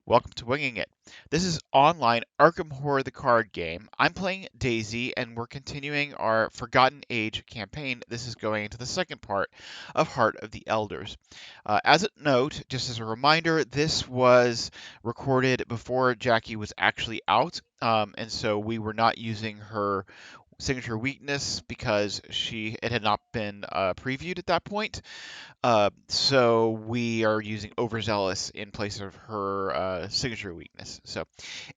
Welcome to Winging It. This is online Arkham Horror the card game. I'm playing Daisy, and we're continuing our Forgotten Age campaign. This is going into the second part of Heart of the Elders. As a note, just as a reminder, this was recorded before Jackie was actually out, and so we were not using her signature weakness because it had not been previewed at that point. So we are using Overzealous in place of her signature weakness. So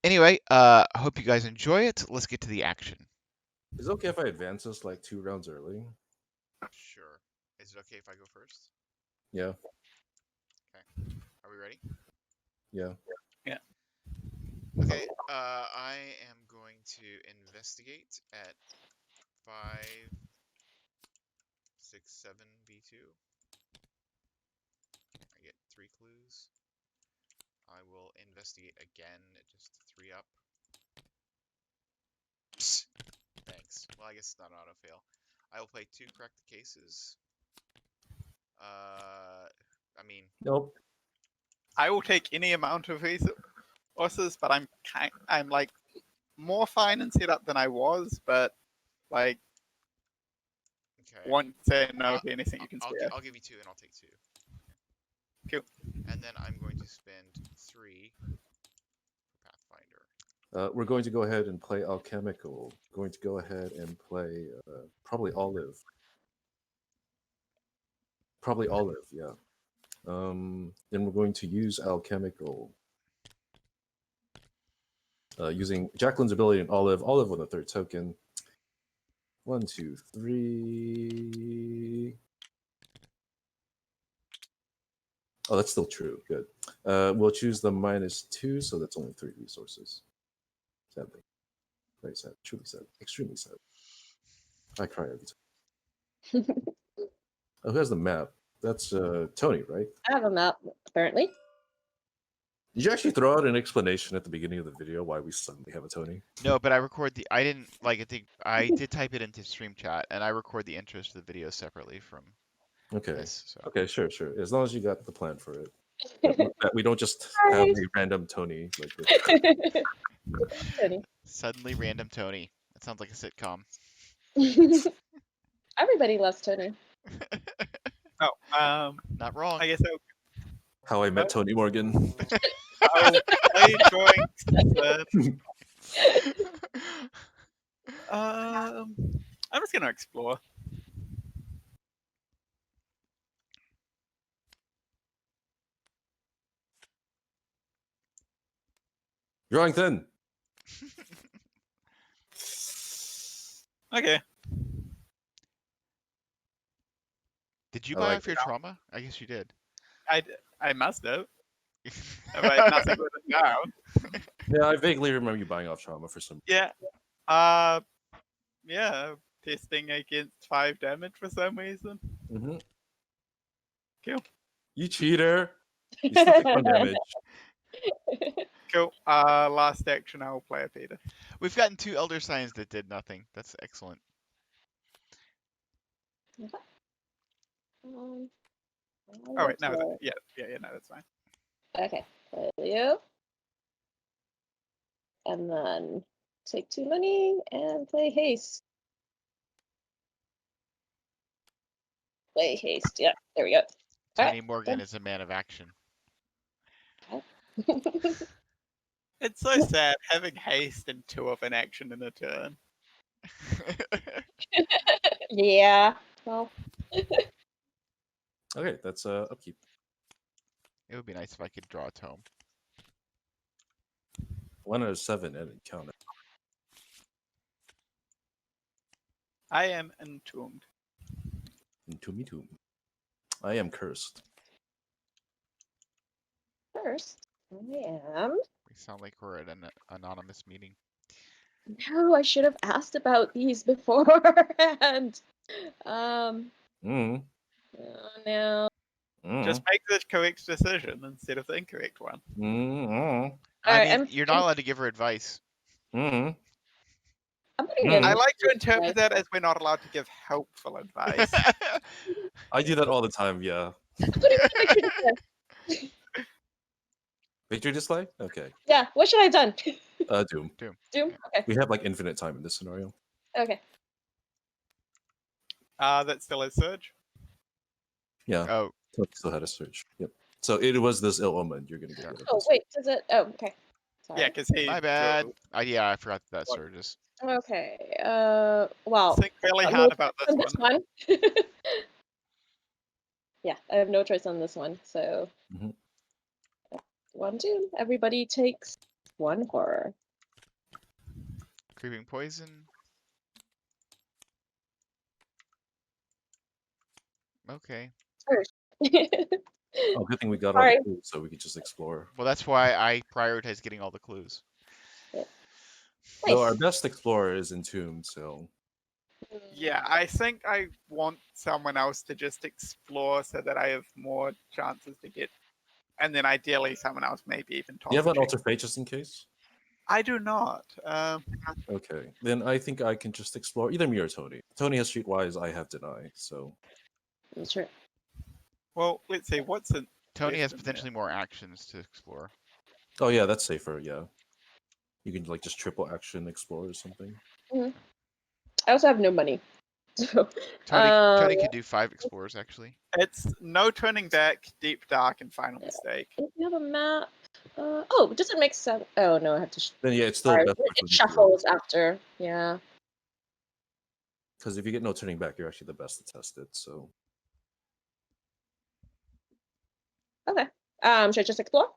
anyway, I hope you guys enjoy it. Let's get to the action. Is it okay if I advance this like 2 rounds early? Sure. Is it okay if I go first? Yeah. Okay. Are we ready? Yeah. Yeah. Okay. I am going to investigate at 5, 6, 7 B2. I get 3 clues. I will investigate again, just 3 up. Psst. Thanks. Well, I guess it's not an auto fail. I will play 2 correct cases. I mean, Nope. I will take any amount of resources, but I'm like more fine and set up than I was, but like okay. won't say no to anything you can spare. I'll give you 2 and I'll take 2. Cool. And then I'm going to spend 3 for Pathfinder. We're going to go ahead and play Alchemical. Going to go ahead and play probably Olive. Probably Olive, yeah. Then we're going to use Alchemical. Using Jacqueline's ability in Olive. Olive on the 3rd token. 1, 2, 3. Oh, that's still true. Good. We'll choose the -2, so that's only 3 resources. Sadly. Very sad. Truly sad. Extremely sad. I cry every time. Oh, who has the map? That's Tony, right? I have a map, apparently. Did you actually throw out an explanation at the beginning of the video why we suddenly have a Tony? No, but I didn't like. I did type it into stream chat, and I record the intros to the video separately from Okay. this. So. Okay, sure. As long as you got the plan for it. That we don't just have a random Tony like this. Tony. Suddenly random Tony. That sounds like a sitcom. Everybody loves Tony. Oh, not wrong. I guess How I Met Tony Morgan. I'll play drawings. I'm just gonna explore. Drawing thin. Okay. Did you buy off your trauma? I guess you did. I must have. But nothing with it now. Yeah, I vaguely remember you buying off trauma for some. Yeah. Yeah. Testing against 5 damage for some reason. Mm-hmm. Cool. You cheater. You still take 1 damage. Cool. Last action, I will play a Peter. We've gotten 2 Elder Signs that did nothing. That's excellent. Oh wait, no, yeah, no, that's fine. Okay, play Leo. And then take 2 money and play haste. Play haste, yeah, there we go. Tony Morgan is a man of action. It's so sad having haste and 2 of an action in a turn. Yeah, well. Okay, that's upkeep. It would be nice if I could draw a tome. 1 out of 7 and encounter. I am entombed. Entomb. I am cursed. First, I am. We sound like we're at an anonymous meeting. No, I should have asked about these beforehand. Oh no. Just make the correct decision instead of the incorrect one. I mean, you're not allowed to give her advice. I'm putting it I like to interpret that as we're not allowed to give helpful advice. I do that all the time, yeah. Victory display? Okay. Yeah, what should I have done? Doom. Doom. Doom? Okay. We have like infinite time in this scenario. Okay. That still is Surge. Yeah. Oh, Tony still had a search. Yep. So it was this ill omen you're gonna get Yeah. rid of. Oh, this. wait, does it? Oh, okay. Sorry. Yeah, because he my bad. drew. Yeah, I forgot that What? surges. Okay. Well, Think really no hard about choice this on this one. one. Yeah, I have no choice on this one. So, Mhm. 1 Doom. Everybody takes 1 horror. Creeping poison. Okay. Oh, good thing we got all Sorry. the clues so we could just explore. Well, that's why I prioritize getting all the clues. Though our Nice. best explorer is entombed, so Yeah, I think I want someone else to just explore so that I have more chances to get, and then ideally someone else maybe even do you have toss a an check. alter fate just in case? I do not. Okay, then I think I can just explore either me or Tony. Tony has streetwise, I have deny. So Sure. Well, let's see. What's in Tony has in there? potentially more actions to explore. oh yeah, that's safer. Yeah, you can like just triple action explore or something. I also have no money. So, Tony could do 5 explorers actually. It's no turning back, deep dark, and final mistake. if you have a map. Oh, does it make sense? Oh, no, I have to. Then yeah, it's still Sorry, best it shuffles after. Yeah. because if you get no turning back, you're actually the best to test it. So Okay. Should I just explore?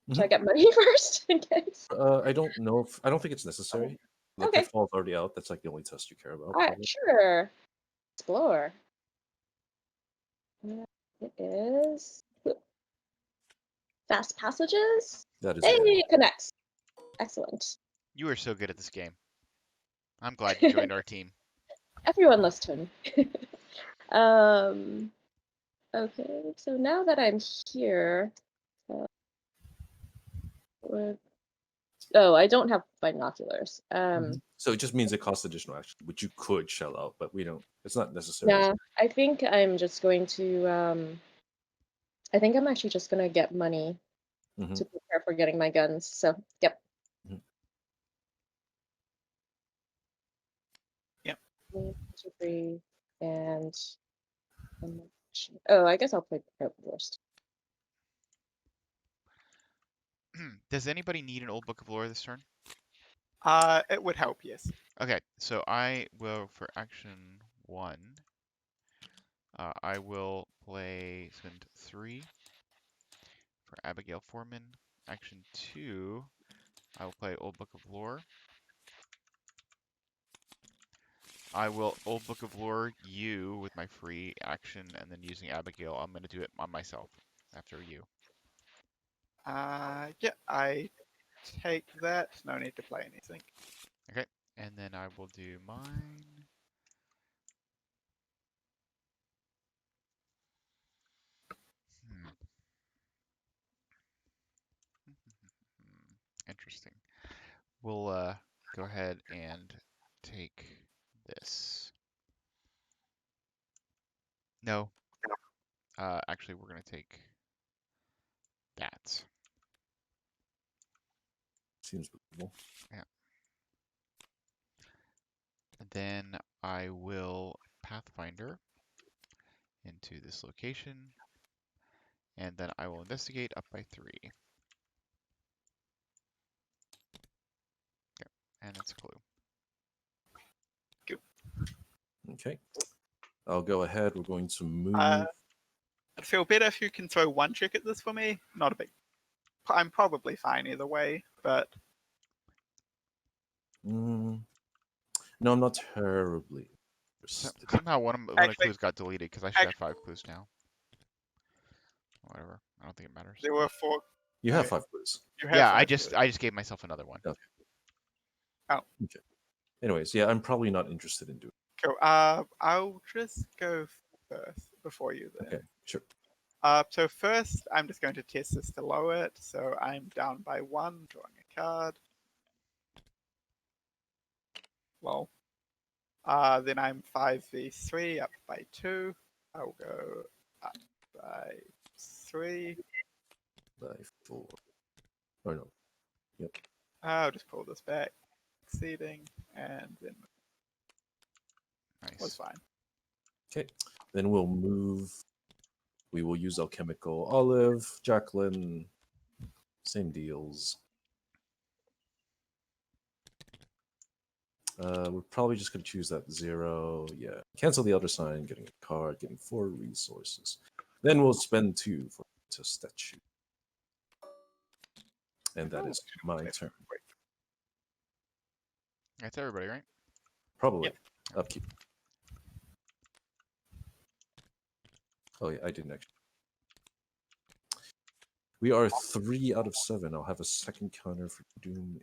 Should I Mhm. get money first in case? I don't know if I don't think it's necessary. The Okay. pitfall's already out. That's like the only test you care about. All right, probably. sure. Explore. It is fast passages. That is Hey, it. it connects. Excellent. You are so good at this game. I'm glad you joined our team. Everyone loves Tony. um. Okay, so now that I'm here, what- oh, I don't have binoculars. So it just means it costs additional action, which you could shell out, but we don't. It's not necessary. Yeah, I think I'm just going to. I think I'm actually just gonna get money Mhm. to prepare for getting my guns. So, yep. Mhm. Yep. 1, 2, 3, and oh, I guess I'll play Pro first. Does anybody need an old book of lore this turn? It would help, yes. Okay, so I will, for action 1, I will spend 3 for Abigail Foreman. Action 2, I will play Old Book of Lore. I will Old Book of Lore you with my free action, and then using Abigail, I'm going to do it on myself after you. Yeah, I take that. No need to play anything. Okay, and then I will do mine. Interesting. We'll go ahead and take this. No. Actually, we're going to take that. Seems believable. And then I will Pathfinder into this location. And then I will investigate up by 3. Okay, and it's a clue. Okay. I'll go ahead. We're going to move. I'd feel better if you can throw 1 check at this for me. Not a big. I'm probably fine either way, but No, I'm not terribly. Somehow one of the Actually- clues got deleted because I should have 5 clues now. Whatever. I don't think it matters. there were 4. You have Okay. 5 clues. You have Yeah, 5 I clues. just gave myself another one. Anyways, yeah, I'm probably not interested in doing. Cool. I'll just go first before you then. Okay, sure. So first, I'm just going to test this to lower it. So I'm down by 1, drawing a card. Lol. Then I'm 5v3, up by 2. I'll go up by 3. By 4. Or no. Yep. I'll just pull this back. Exceeding, and then was Nice. fine. Okay. Then we'll move. We will use alchemical olive, Jacqueline. Same deals. We're probably just gonna choose that 0. Yeah. Cancel the other sign, getting a card, getting 4 resources. Then we'll spend 2 for to statue. And that is my turn. That's everybody, right? Probably. Yep. Upkeep. Oh yeah, I didn't actually. We are 3 out of 7. I'll have a second counter for Doom.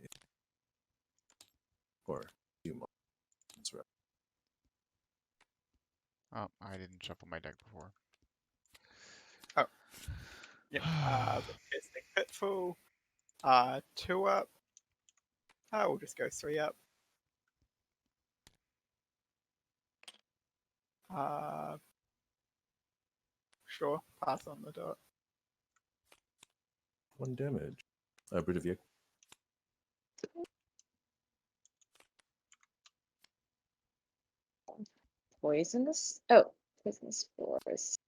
Or Doom. That's right. Oh, I didn't shuffle my deck before. Yep. The Testing Pitfall. 2 up. We'll just go 3 up. Sure. Pass on the dot. 1 damage. Brudivia. Poisonous. Oh, poisonous spores.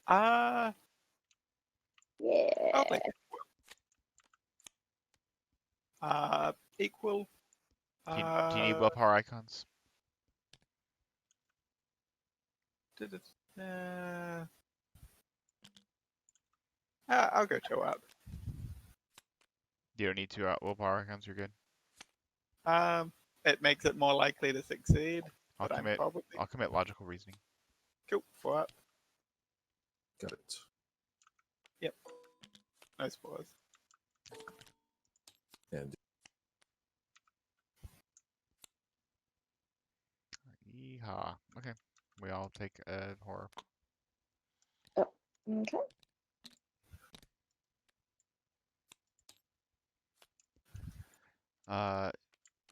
I'll Yeah. take it. Equal. Do you need willpower icons? I'll go 2 up. You don't need to willpower icons. You're good. It makes it more likely to succeed, I'll but I'm commit. probably I'll commit logical reasoning. cool. 4 up. Got it. No spores. And Yeehaw. Okay. We all take a horror. Okay.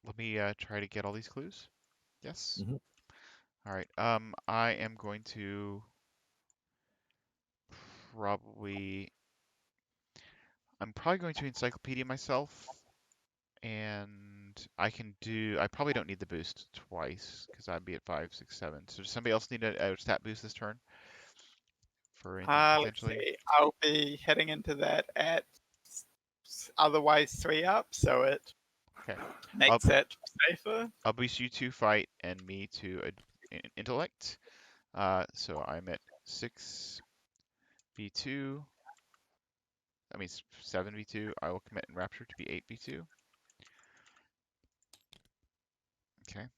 Let me try to get all these clues. Yes. Mhm. All right. I am going to probably. I'm probably going to encyclopedia myself, and I can do. I probably don't need the boost twice because I'd be at 5, 6, 7. So does somebody else need a stat boost this turn for anything Let's potentially? see. I'll be heading into that at otherwise 3 up, so it Okay. makes it safer. I'll boost you to fight and me to intellect. So I'm at 6 V2. I mean 7 V2. I will commit Enrapture to be 8 V2. Okay.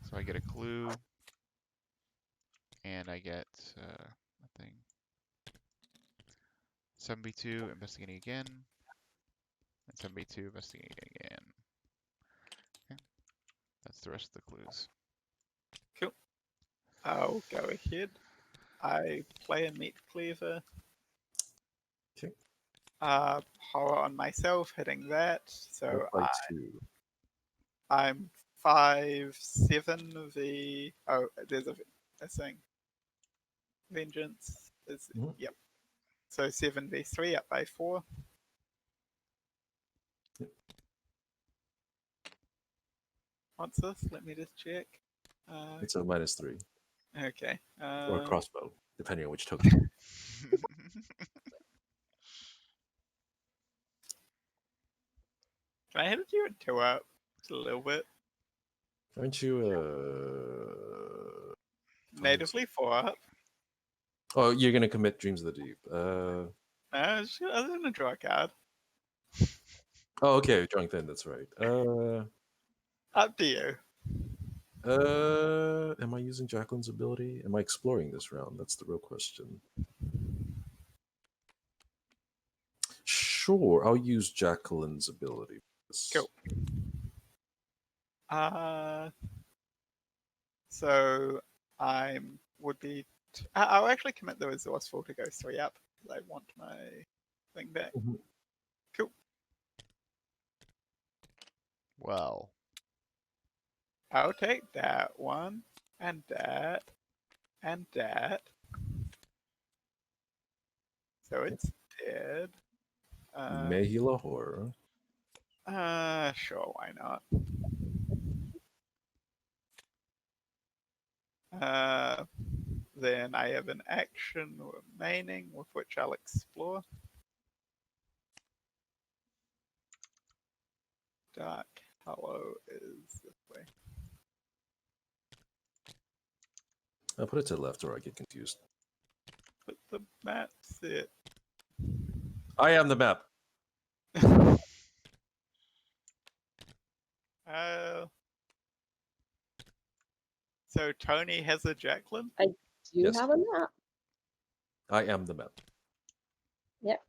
So I get a clue, and I get a thing. 7 V2, investigating again, and 7 V2, investigating again. Okay. That's the rest of the clues. Cool. I'll go ahead. I play a Meat Cleaver. Okay. Horror on myself, hitting that. So by 2. I'm 5, 7 V. Oh, there's a thing. Vengeance is Mhm. yep. So 7 V3 up by 4. Yep. What's this? Let me just check. It's a -3. Okay. Or a crossbow, depending on which token. Can I hit you at 2 up? Just a little bit. Aren't you Natively 4 up. Oh, you're gonna commit Dreams of the Deep. I was gonna draw a card. Oh, okay, Drunk then. That's right. Up to you. Am I using Jacqueline's ability? Am I exploring this round? That's the real question. Sure, I'll use Jacqueline's ability. Cool. So would be. I'll actually commit the resourceful to go 3 up because I want my thing back. Mhm. Cool. Well, I'll take that one and that and that. So it's dead. Mahila Horror. Sure, why not? Then I have an action remaining with which I'll explore. Dark Hollow is this way. I'll put it to the left or I get confused. But the map's it. I am the map. So Tony has a Jacqueline? Do you Yes. have a map? I am the map. Yep.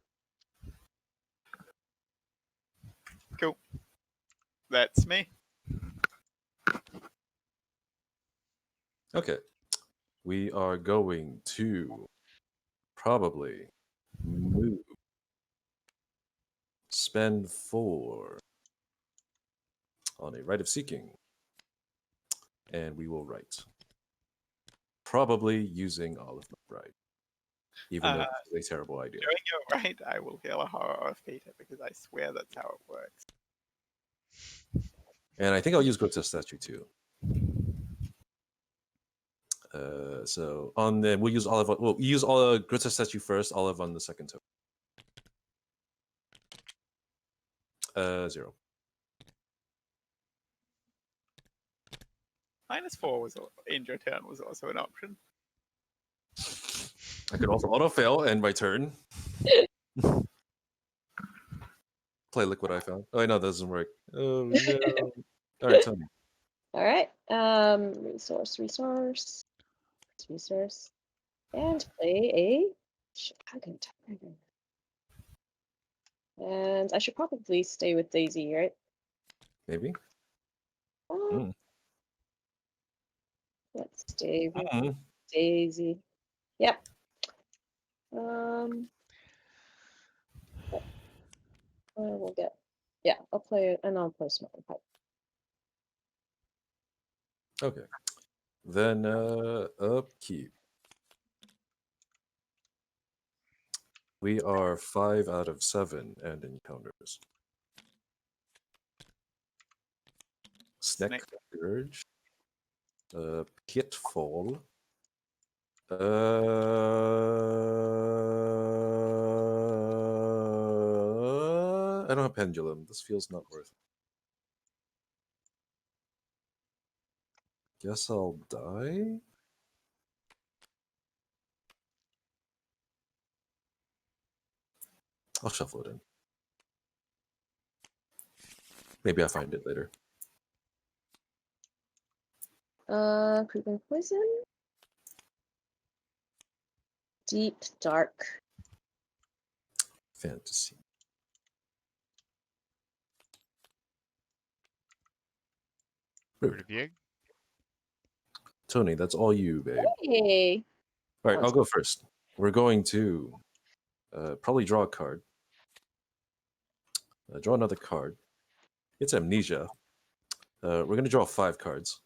Cool. That's me. Okay. We are going to probably move. Spend 4 on a Rite of Seeking. And we will write. Probably using Olive Bride. Even though it's a terrible idea. Doing it right, I will heal a horror of Peter because I swear that's how it works. And I think I'll use Grotesque Statue too. So on the we'll use Olive. We'll use all Grotesque Statue first. Olive on the second token. 0. -4 was end your turn was also an option. I could also auto fail and my turn. Play Liquid I found. Oh, I know that doesn't work. Oh no! All right, tell me. All right. Resource, and play a Chicago Tiger. And I should probably stay with Daisy, right? Maybe. Let's stay with Daisy. Yep. We'll get. Yeah, I'll play and I'll play Smoking Pipe. Okay. Then upkeep. We are 5 out of 7 and encounters. Snack Urge. Pitfall. I don't have Pendulum. This feels not worth it. Guess I'll die? I'll shuffle it in. Maybe I'll find it later. Creeping Poison. Deep Dark. Fantasy. Root of Yig. Tony, that's all you, babe. Hey. All right, I'll go first. We're going to probably draw a card. Draw another card. It's Amnesia. We're going to draw 5 cards.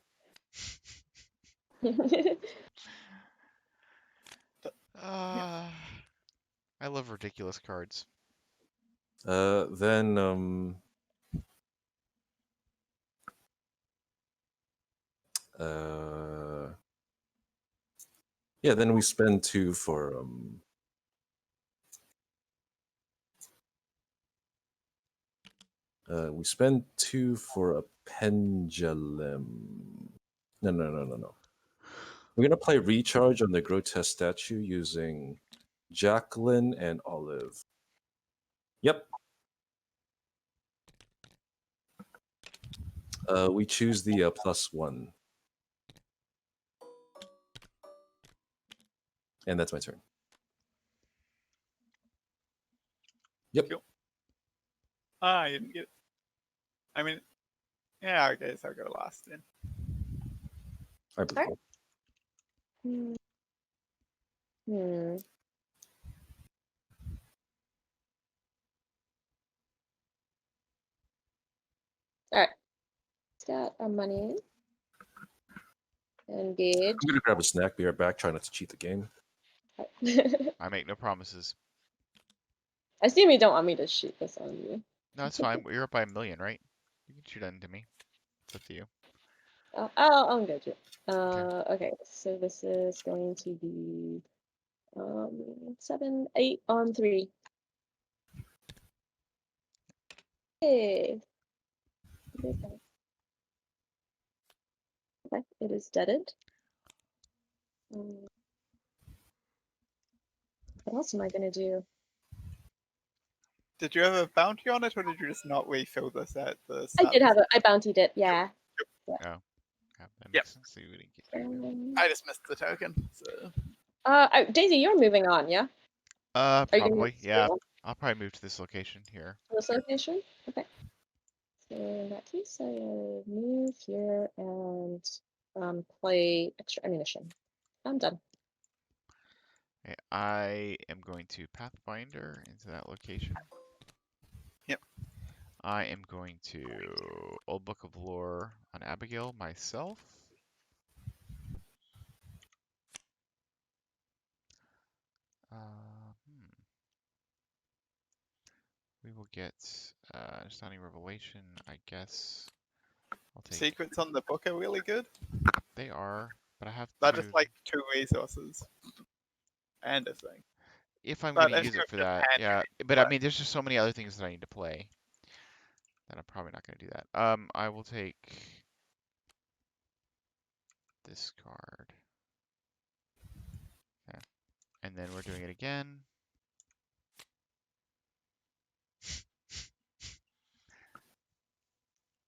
I love ridiculous cards. Then yeah, then we spend 2 for we spend 2 for a pendulum. No. We're gonna play Recharge on the Grotesque Statue using Jacqueline and Olive. Yep. We choose the +1. And that's my turn. Yep. Cool. I didn't get it. I mean, yeah, I guess I'll go last then. I believe it. All right. Got our money in. Engage. I'm gonna grab a snack. Be right back. Try not to cheat the game. I make no promises. I assume you don't want me to shoot this on you. No, that's fine. You're up by 1,000,000, right? You can shoot it into me. It's up to you. I'll engage it. Okay. Okay, so this is going to be 7, 8 on 3. Hey. Okay, it is deaded. What else am I gonna do? Did you have a bounty on it, or did you just not refill this at the I start? did have I bountied it, yeah. Oh, yeah, that Yep. makes sense. So you wouldn't get I just missed the token. So. Daisy, you're moving on, yeah? Are you gonna Probably, stay yeah. on I'll probably move to this location here. this location? Okay. So in that case, I will move here and play extra ammunition. I'm done. Okay, I am going to Pathfinder into that location. Yep. I am going to Old Book of Lore on Abigail myself. We will get Astounding Revelation, I guess. I'll take. Secrets on the book are really good. They are, but I have They're to. just like 2 resources and a thing. If I'm But going to if use you're it for just that, yeah. handling But I but- mean, there's just so many other things that I need to play that I'm probably not going to do that. I will take this card. Okay. And then we're doing it again.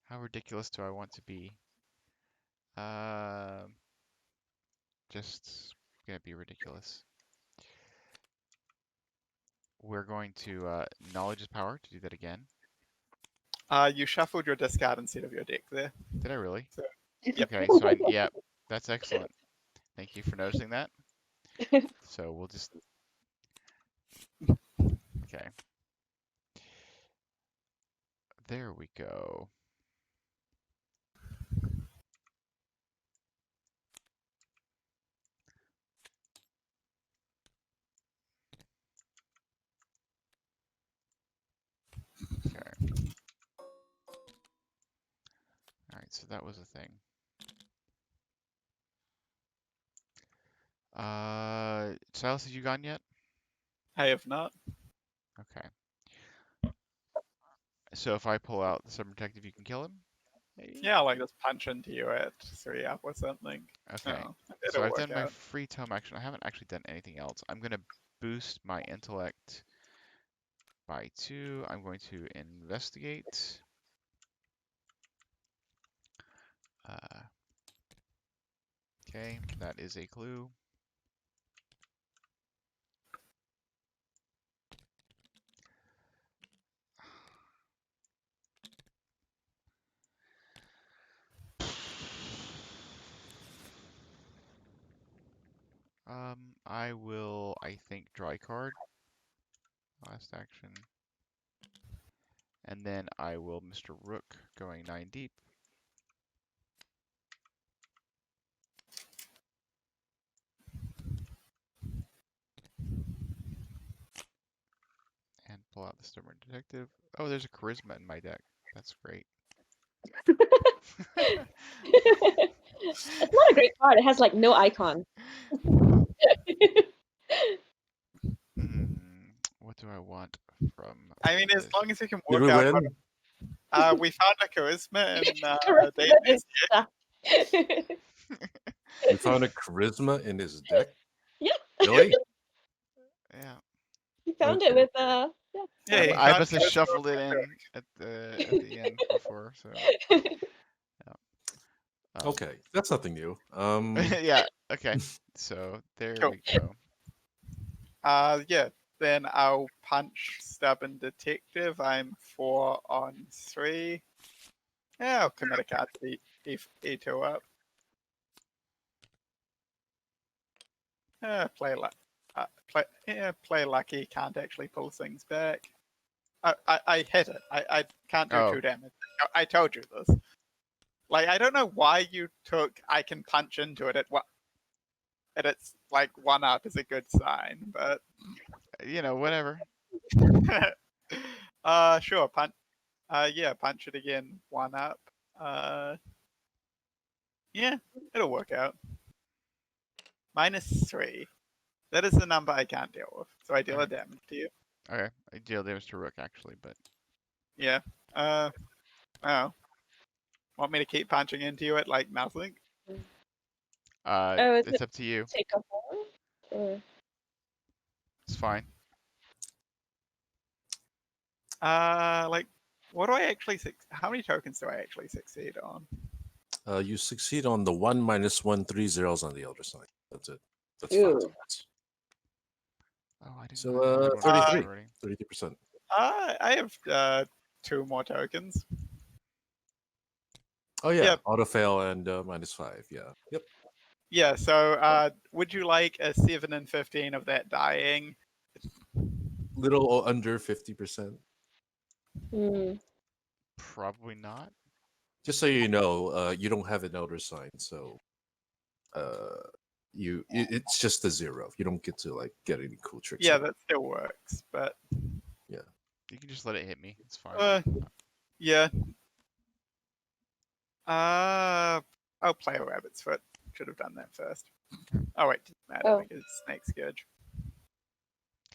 How ridiculous do I want to be? Just gonna be ridiculous. We're going to knowledge is power to do that again. You shuffled your discard instead of your deck there. Did I really? So, yep. Okay, so yeah, that's excellent. Thank you for noticing that. So we'll just okay. There we go. Okay. All right, so that was a thing. Silas, have you gone yet? I have not. Okay. So if I pull out the Sudden Protective, you can kill him? Maybe? Yeah, like just punch into you at 3 up or something. Okay. Oh, So it'll I've work done my out. free tome action. I haven't actually done anything else. I'm going to boost my intellect by 2. I'm going to investigate. Okay, that is a clue. I will, I think, draw a card. Last action. And then I will Mr. Rook going 9 deep. And pull out the Stubborn Detective. Oh, there's a Charisma in my deck. That's great. It's not a great card. It has like no icon. What do I want from I mean, as this? long as you can Did work we out. win? We found a charisma in Charisma David's is deck. We found a charisma in his deck. Yeah. Really? Yeah. You found Okay. it with Yeah, he I found must have charisma shuffled with it the in at the end before, so yeah. Okay, that's nothing new. Yeah, okay. So there Cool. we go. Yeah. Then I'll punch Stubborn Detective. I'm 4 on 3. Yeah, I'll commit a card to E2 up. Play lucky. Can't actually pull things back. I hit it. I can't do Oh. 2 damage. I told you this. Like, I don't know why you took I can punch into it at what. And it's like 1 up is a good sign, but You know, whatever. Sure. Punch. Yeah, punch it again. 1 up. Yeah, it'll work out. -3. That is the number I can't deal with, so I deal a damage to you. Okay, I deal damage to Rook actually, but Yeah. Oh. Want me to keep punching into you at like nothing? Oh, is it's it up to you. take a hold? Or... It's fine. Like, what do I actually how many tokens do I actually succeed on? You succeed on the 1 - 1 3 zeros on the elder sign. That's it. That's 5 Ew. times. Oh, I didn't So know I rolled 33. already. 33%. I have 2 more tokens. Oh yeah, Yep. auto fail and -5. Yeah. Yep. Yeah, so would you like a 7 and 15 of that dying? Little under 50%. Hmm. Probably not. Just so you know, you don't have an elder sign, so it's just a 0. You don't get to like get any cool tricks. Yeah, out of that still works, but You can just let it hit me. It's fine. yeah. I'll play a rabbit's foot. Should have done that first. Oh wait, doesn't matter Oh. because it's snake scourge.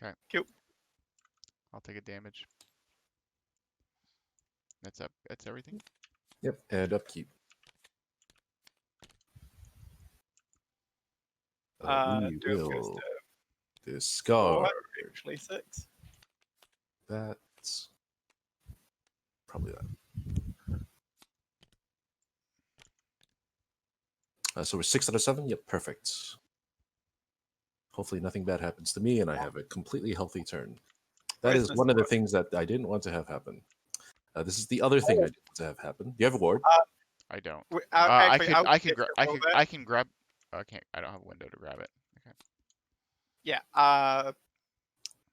Okay. Cool. I'll take a damage. That's up. That's everything. Yep, and upkeep. We Doom goes will to discard 4, actually 6. that. Probably that. So we're 6 out of 7. Yep, perfect. Hopefully nothing bad happens to me, and I have a completely healthy turn. That Where's is Mr. one of the Wood? things that I didn't want to have happen. This is the other thing I didn't want to have happen. Do you have a ward? I don't. Actually, I'll I can get grab. to roll that. I can grab. Oh, I can't. I don't have a window to grab it. Okay. Yeah.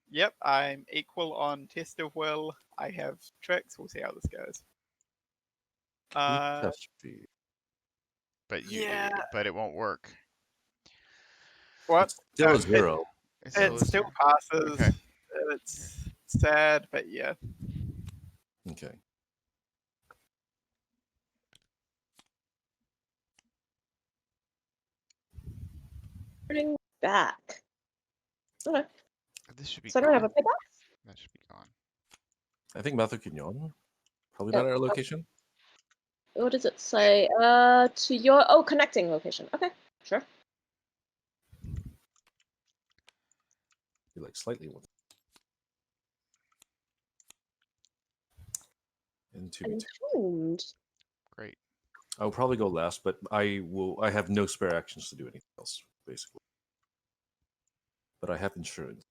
Yep. I'm equal on test of will. I have tricks. We'll see how this goes. Test speed. But Yeah. But it won't work. What? It's still a It- 0. It It is still zero. passes. Okay. It's sad, but yeah. Okay. Bring back. Okay. This should be So I don't have a gone. payback? That should be gone. I think Matthew Quignon. Probably Yep. not our location. What does it say? To your connecting location. Okay, sure. Be like slightly one. Into me. Entombed. Great. I'll probably go last, but I have no spare actions to do anything else, basically. But I have insurance.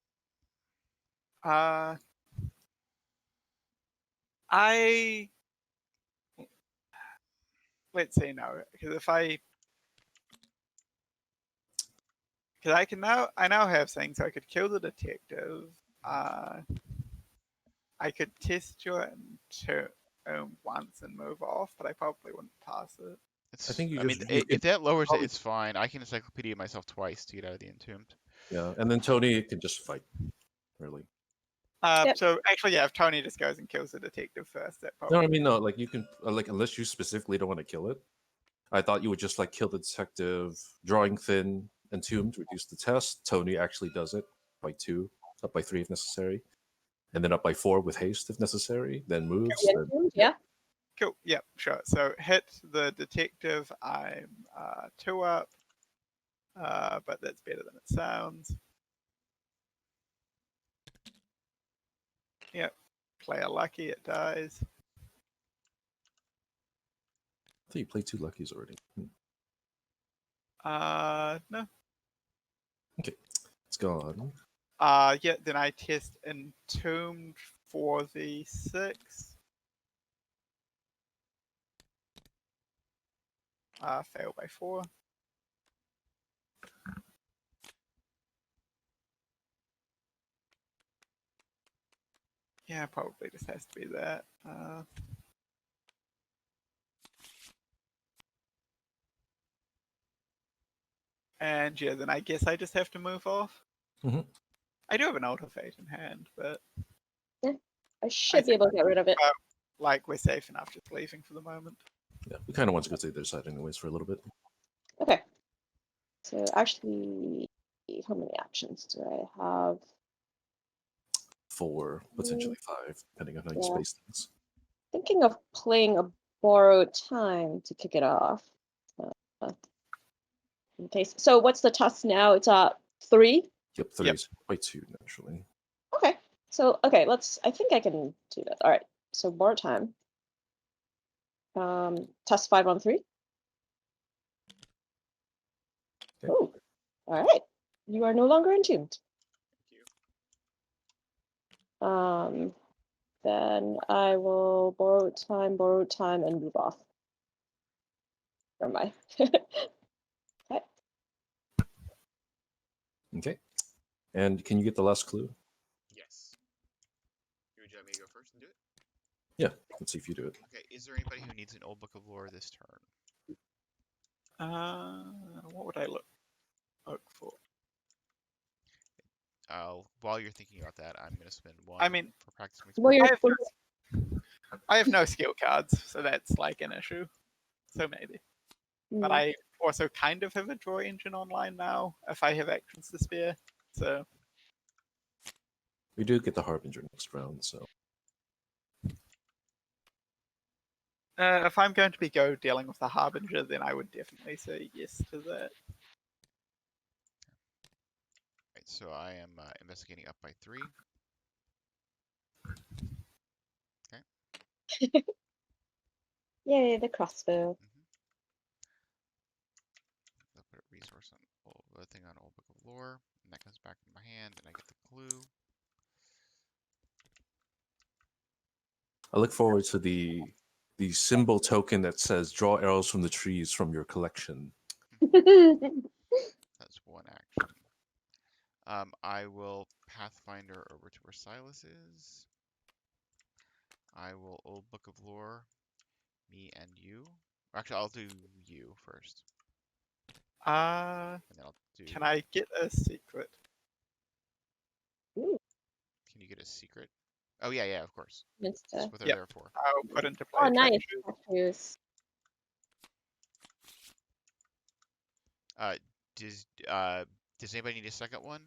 Let's say no, because because I now have things. So I could kill the detective. I could test your once and move off, but I probably wouldn't pass it. I think you I mean, just you if that lowers it, probably- it's fine. I can encyclopedia myself twice to get out of the entombed. Yeah, and then Tony can just fight. Really. Yep. So actually, yeah, if Tony just goes and kills the detective first, that No, probably. I mean no. Like you can like unless you specifically don't want to kill it. I thought you would just like kill the detective, drawing thin, entombed, reduce the test. Tony actually does it by 2, up by 3 if necessary, and then up by 4 with haste if necessary. Then moves. The Then, entombed, yeah. Cool. Yep. Sure. So hit the detective. I'm 2 up, but that's better than it sounds. Yep. Player lucky. It dies. I think you played 2 luckies already. No. Okay, it's gone. Yeah. Then I test entombed for the 6. Fail by 4. Yeah, probably just has to be that. And yeah, then I guess I just have to move off. Mhm. I do have an Altar Fate in hand, but I should be able to get rid of it. like we're safe enough just leaving for the moment. Yeah, we kind of want to go to the other side anyways for a little bit. Okay. So actually, how many actions do I have? 4, potentially 5, depending on how you Yeah. space things. Thinking of playing a borrowed time to kick it off. In case. So what's the toss now? It's 3. Yep, 3 is by 2 naturally. Okay. So okay, I think I can do that. All right. So borrowed time. Toss 5 on 3. Okay. Oh. All right. You are no longer entombed. Thank you. Then I will borrow time, and move off. Never mind. Okay. Okay. And can you get the last clue? Yes. Would you like me to go first and do it? Yeah, let's see if you do it. Okay. Is there anybody who needs an old book of lore this turn? What would I look for? While you're thinking about that, I'm gonna spend 1 I mean, for practice. Well, you're, I have no skill cards, so that's like an issue. So maybe. But I also kind of have a draw engine online now if I have actions to spare. So We do get the Harbinger next round, so if I'm going to be dealing with the Harbinger, then I would definitely say yes to that. Right, so I am investigating up by 3. yay, the crossbow. I'll put a resource on a thing on old book of lore, and that comes back in my hand, and I get the clue. I look forward to the symbol token that says "Draw arrows from the trees from your collection." That's 1 action. I will Pathfinder over to where Silas is. I will old book of lore, me and you. Actually, I'll do you first, and then I'll do. Can I get a secret? Can you get a secret? Oh yeah, of course. It's, That's what they're Yep. there for. I'll put into play. oh, a nice. treasure. Does anybody need a second one?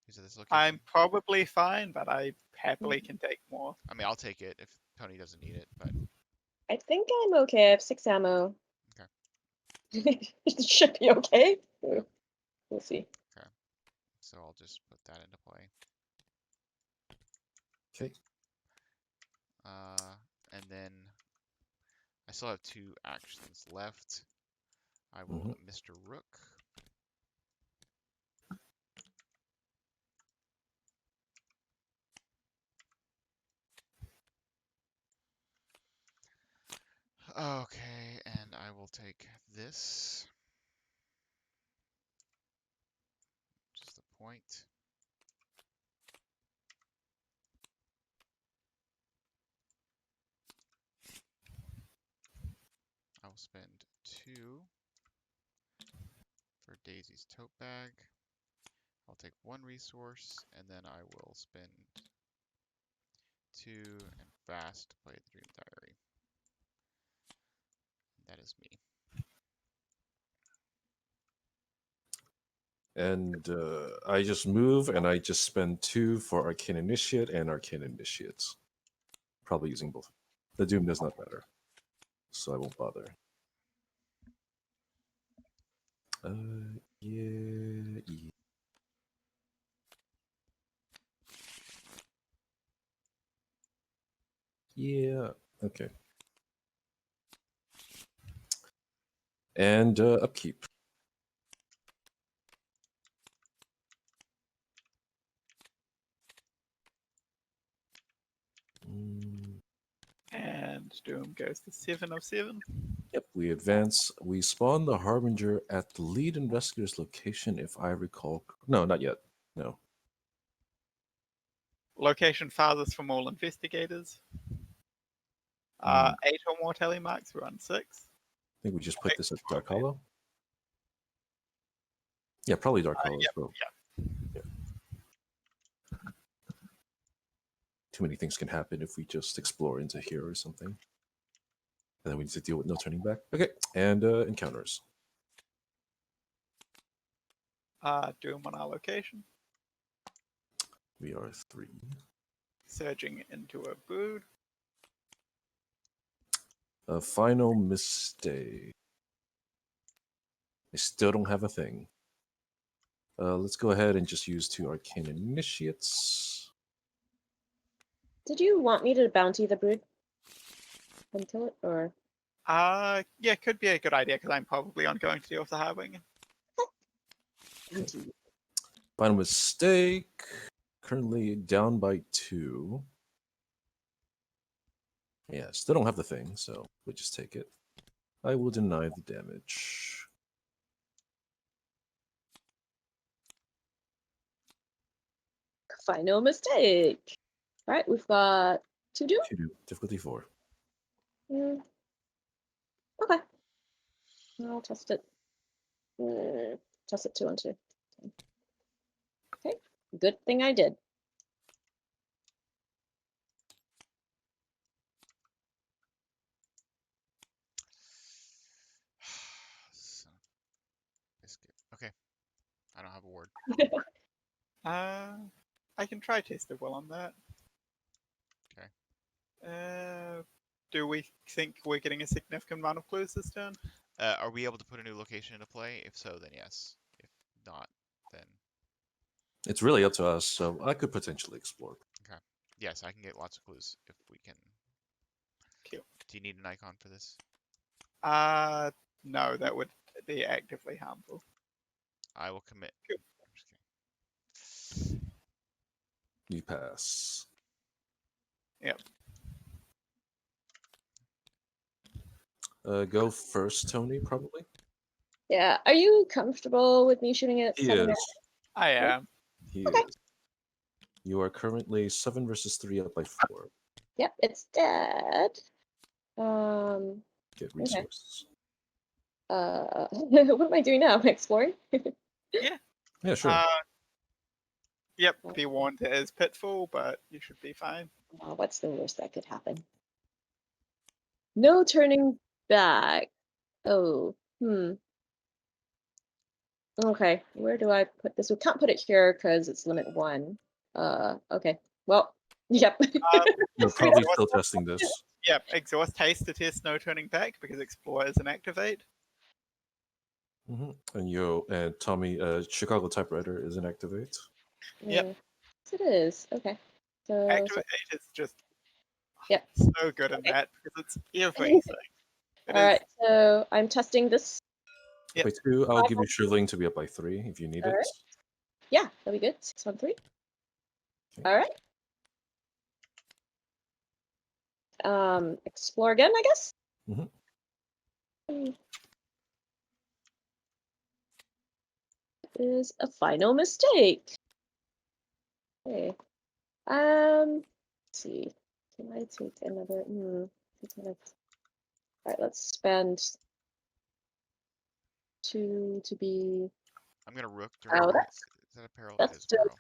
Who's at this location? I'm probably fine, but I happily can take more. I mean, I'll take it if Tony doesn't need it, but I think I'm okay. I have 6 ammo. Okay. It should be okay. We'll see. so I'll just put that into play. Okay. And then I still have 2 actions left. I will Mr. Rook. Okay, and I will take this. Just a point. I will spend 2 for Daisy's tote bag. I'll take 1 resource, and then I will spend 2 and fast to play the Dream Diary. That is me. And I just move, and I just spend 2 for Arcane Initiate and Arcane Initiates. Probably using both. The Doom does not matter, so I won't bother. Yeah. Yeah. Okay. And upkeep. And Doom goes to 7 of 7. Yep, we advance. We spawn the Harbinger at the lead investigator's location, if I recall. No, not yet. No. Location farthest from all investigators. 8 or more tally marks, we're on 6. I think we just put this at Dark Hollow. Yeah, probably Dark Hollow. Yep, Well. yeah. Yeah. too many things can happen if we just explore into here or something. And then we need to deal with no turning back. Okay, and encounters. Doom on our location. We are 3. Surging into a brood. A final mistake. I still don't have a thing. Let's go ahead and just use 2 arcane initiates. Did you want me to bounty the brood until it, or? Yeah, could be a good idea because I'm probably on going to deal with the Highwing. Bounty. Final mistake. Currently down by 2. Yeah, still don't have the thing, so we'll just take it. I will deny the damage. Final mistake. All right, we've got 2 doom. 2 difficulty 4. Okay. I'll test it. Test it 2 on 2. Okay. Good thing I did. Son of a biscuit. Okay. I don't have a word. I can try taste of will on that. Okay. Do we think we're getting a significant amount of clues this turn? Are we able to put a new location into play? If so, then yes. If not, then It's really up to us, so I could potentially explore. yes, I can get lots of clues if we can. Cute. Do you need an icon for this? No, that would be actively harmful. I will commit. Cool. I'm just kidding. You pass. Yep. Go first, Tony, probably. Yeah. Are you comfortable with me shooting it? He 7 is. I am. He Okay. is. You are currently 7 versus 3 up by 4. Yep, it's dead. Get resources. What am I doing now? Exploring? Yeah, sure. Yep, be warned it is pitfall, but you should be fine. What's the worst that could happen? No turning back. Oh, Okay, where do I put this? We can't put it here because it's limit 1. Okay. Well, yep. You're probably still testing this. Yep, exhaust haste to test no turning back because explore is an activate. And Tommy, Chicago typewriter is an activate. Yep. Yes, it is. Okay. So, Activate is just Yep. so good in that because it's everything. It all is- right. So I'm testing this. Yep. By 2, I'll give you shriveling to be up by 3 if you need All it. right. Yeah, that'll be good. 6 on 3. Okay. All right. Explore again, I guess. Is a final mistake. Okay. Let's see. Can I take another? All right. Let's spend 2 to be I'm gonna rook. Oh, Is that's- that a peril? that's It is a still peril.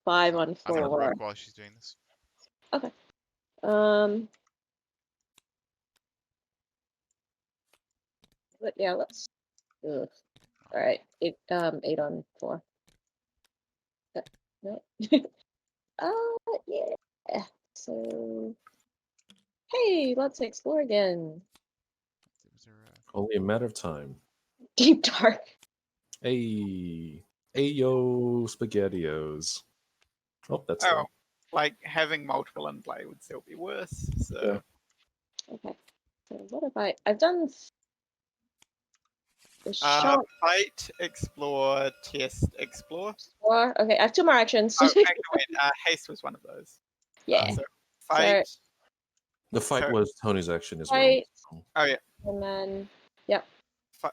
5 on I'm gonna 4. rook while she's doing this. But yeah, let's. Ugh. All right, 8 on 4. No. Yeah. So, hey, let's explore again. Was there, Only a matter of time. Deep dark. Hey, yo, SpaghettiOs. Oh, that's Oh, wrong. like having multiple in play would still be worse. So Yeah. Okay. So what have I've done the shot fight, explore, test, explore. explore. Okay, I have 2 more actions. Oh, actually, wait, haste was one of those. Yeah. So fight. The fight So- was Tony's action as Fight. well. Oh yeah. And then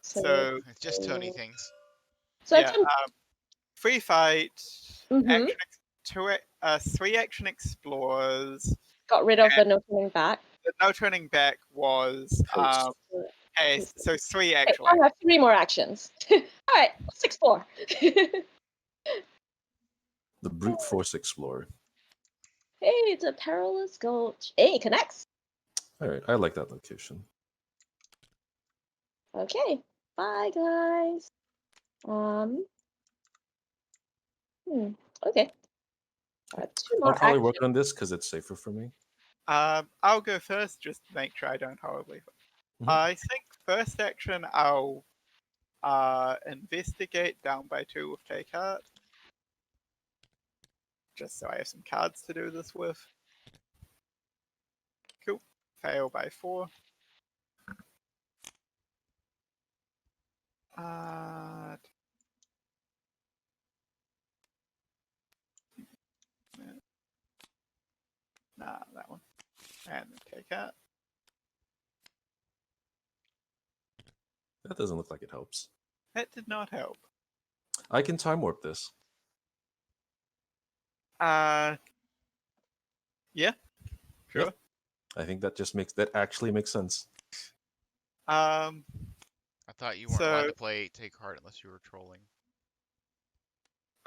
So just Tony things. so yeah, I've done free fight. Mhm. Action, 3 action explores. got rid of the no turning back. The no turning back was haste. So 3 Okay, actually. I have 3 more actions. All right, let's explore. The brute force explorer. Hey, it's a perilous gulch. Hey, connects. All right, I like that location. Okay. Bye, guys. Okay. 2 I'll more probably action. work on this because it's safer for me. I'll go first just to make sure I don't horribly. Mhm. I think first action I'll investigate down by 2 with take heart. Just so I have some cards to do this with. Cool. Fail by 4. Nah, that one. And then take out. That doesn't look like it helps. That did not help. I can time warp this. Yeah. Sure. Yep. I think that actually makes sense. I thought you weren't allowed So to play take heart unless you were trolling.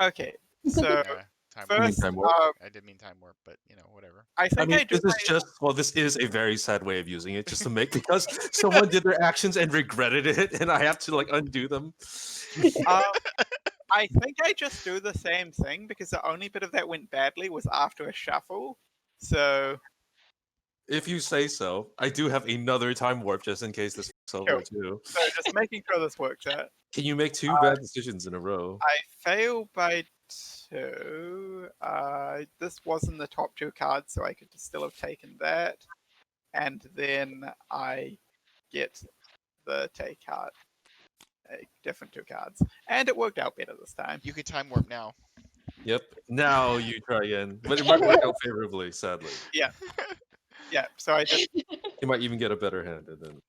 okay. So Time You mean first, time warp? I did mean time warp, but whatever. I think I do. This is a very sad way of using it, just to make because someone did their actions and regretted it, and I have to like undo them. I think I just do the same thing because the only bit of that went badly was after a shuffle. So If you say so, I do have another time warp just in case this fucks over too. so just making sure this works out. Can you make 2 bad decisions in a row? I fail by 2. This wasn't the top 2 cards, so I could still have taken that. And then I get the take card. Different 2 cards. And it worked out better this time. You can time warp now. Yep. Now you try again, but it might work out favorably. Sadly, Yeah. Yeah, so I just you might even get a better hand, and then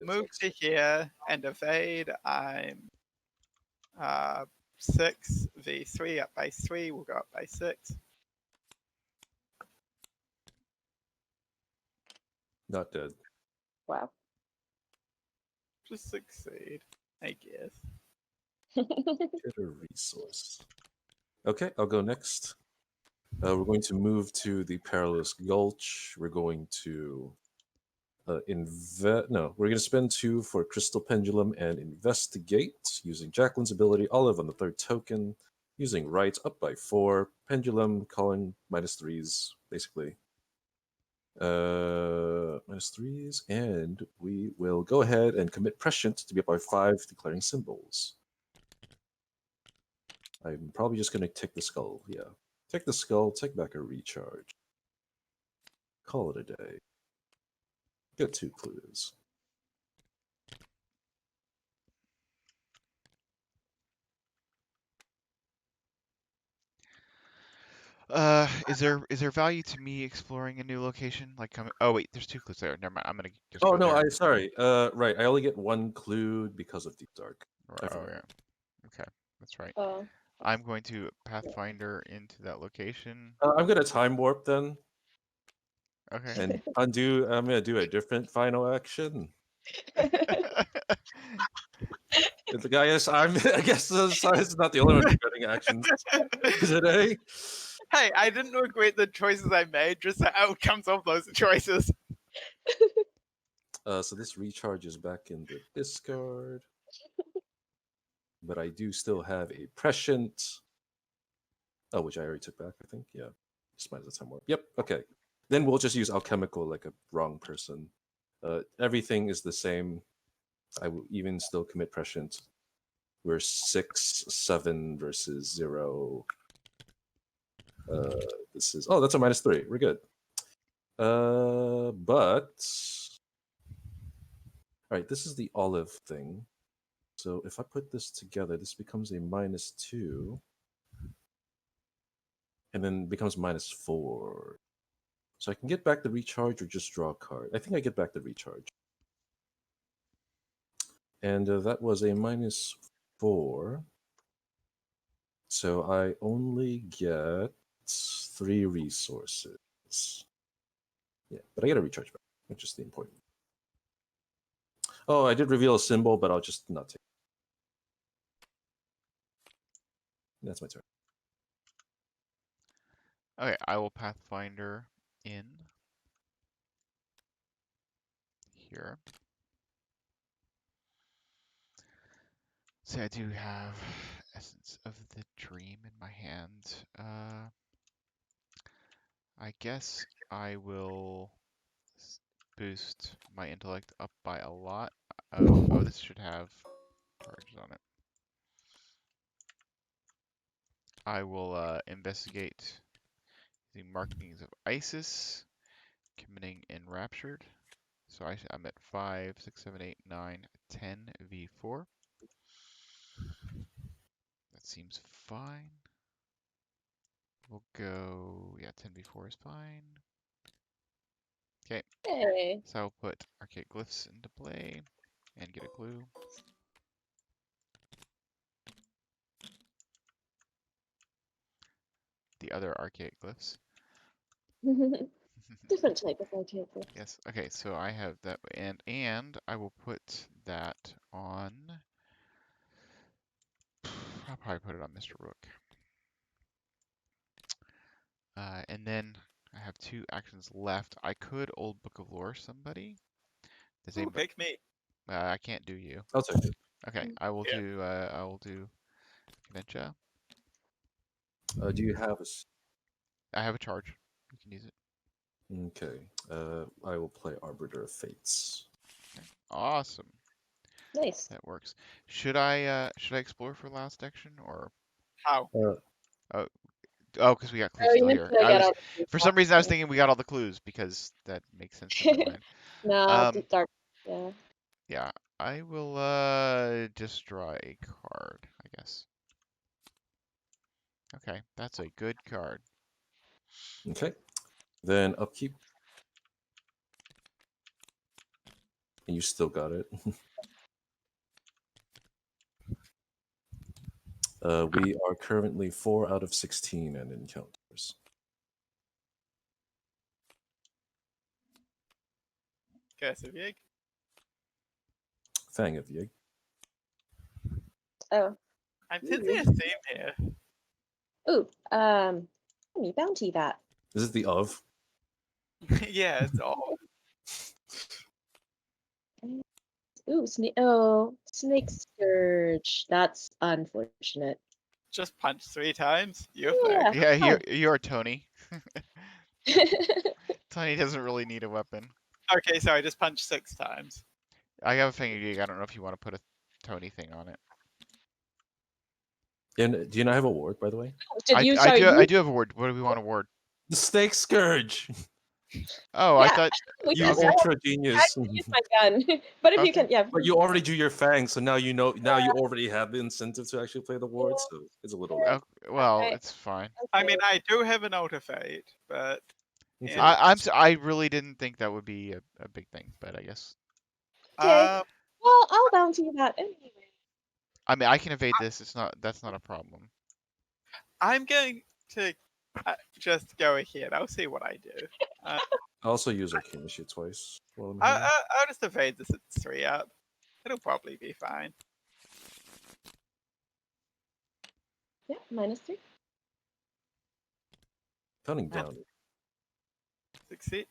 move to here and evade. I'm 6 v3 up by 3. We'll go up by 6. not dead. Wow. Just succeed, I guess. Get a resource. Okay, I'll go next. We're going to move to the Perilous Gulch. We're going to we're going to spend 2 for Crystal Pendulum and investigate using Jacqueline's ability. Olive on the 3rd token. Using right up by 4. Pendulum calling -3s, basically. -3s, and we will go ahead and commit Prescient to be up by 5, declaring symbols. I'm probably just going to take the skull. Yeah. Take the skull, take back a recharge. Call it a day. Get 2 clues. Is there value to me exploring a new location? Like coming? Oh wait, there's 2 clues there. Never mind. I'm gonna just Oh go no, there. sorry. Right, I only get 1 clue because of Deep Dark. Oh yeah. Okay, that's right. Oh. I'm going to Pathfinder into that location. I'm gonna time warp then Okay. and undo. I'm gonna do a different final action. The guy is. I guess it's not the only one regretting actions today. Hey, I didn't regret the choices I made, just the outcomes of those choices. So this recharges back in the discard, but I do still have a Prescient. Oh, which I already took back, I think. Yeah, just minus the time warp. Yep. Okay. Then we'll just use alchemical like a wrong person. Everything is the same. I will even still commit Prescient. We're 6, 7 versus 0. This is that's a -3. We're good. But all right, this is the olive thing. So if I put this together, this becomes a -2, and then becomes -4. So I can get back the recharge or just draw a card. I think I get back the recharge. And that was a -4. So I only get 3 resources. Yeah, but I get a recharge back, which is the important. Oh, I did reveal a symbol, but I'll just not take it. That's my turn. Okay, I will Pathfinder in here. So I do have Essence of the Dream in my hand. I guess I will boost my intellect up by a lot. Oh, this should have charges on it. I will investigate the markings of Isis, committing enraptured. So I'm at 5, 6, 7, 8, 9, 10 V4. That seems fine. We'll go, yeah, 10 V4 is fine. Okay, Hey. so I'll put archaic glyphs into play and get a clue. The other archaic glyphs. Different type of archaic. Yes. Okay. So I have that, and I will put that on. I'll probably put it on Mr. Rook. And then I have 2 actions left. I could Old Book of Lore somebody. Does Ooh, anybody? pick me. I can't do you. I'll take it. Okay. I will Yeah. do. I will do. Cadentia. Do you have a? s- I have a charge. You can use it. Okay. I will play Arbiter of Fates. Awesome. Nice. That works. Should I explore for last action or? How? Oh, because we got clues Oh, you still meant here. to get out For some reason I was thinking we got all the clues because that makes sense in my mind. No, dark. Yeah. Yeah, I will just draw a card, I guess. Okay, that's a good card. Okay. Then upkeep. And you still got it. We are currently 4 out of 16 and encounters. Curse of Yig. Fang of Yig. Oh. I'm sensing a theme here. Ooh. Let me bounty that. This is the of. Yeah, it's all. Ooh, snake scourge. That's unfortunate. Just punch 3 times. You're Yeah. fucked. Yeah, you're Tony. Tony doesn't really need a weapon. Okay, so I just punched 6 times. I have a Fang of Yig. I don't know if you want to put a Tony thing on it. And do you not have a ward, by the way? Did you? I Sorry. do have a word. What do we want a word? The Snake Scourge. Oh, I Yeah. thought. We You can ultra I genius. can use my gun, but if you Okay. can, yeah. But you already drew your fangs, so now you know. Now you already have the incentive to actually play the ward. So it's a little late. Oh, well, Alright. it's fine. I mean, I do have an Alter Fate, but Okay. Yeah. I really didn't think that would be a big thing, but I guess. Okay. uh, Well, I'll bounty that anyway. I mean, I can evade this. That's not a problem. I'm going to just go ahead. I'll see what I do. I also use Arcane Issue twice while I'm I, here. I, I'll just evade this at 3 up. It'll probably be fine. Yeah, -3. Counting down. Succeed.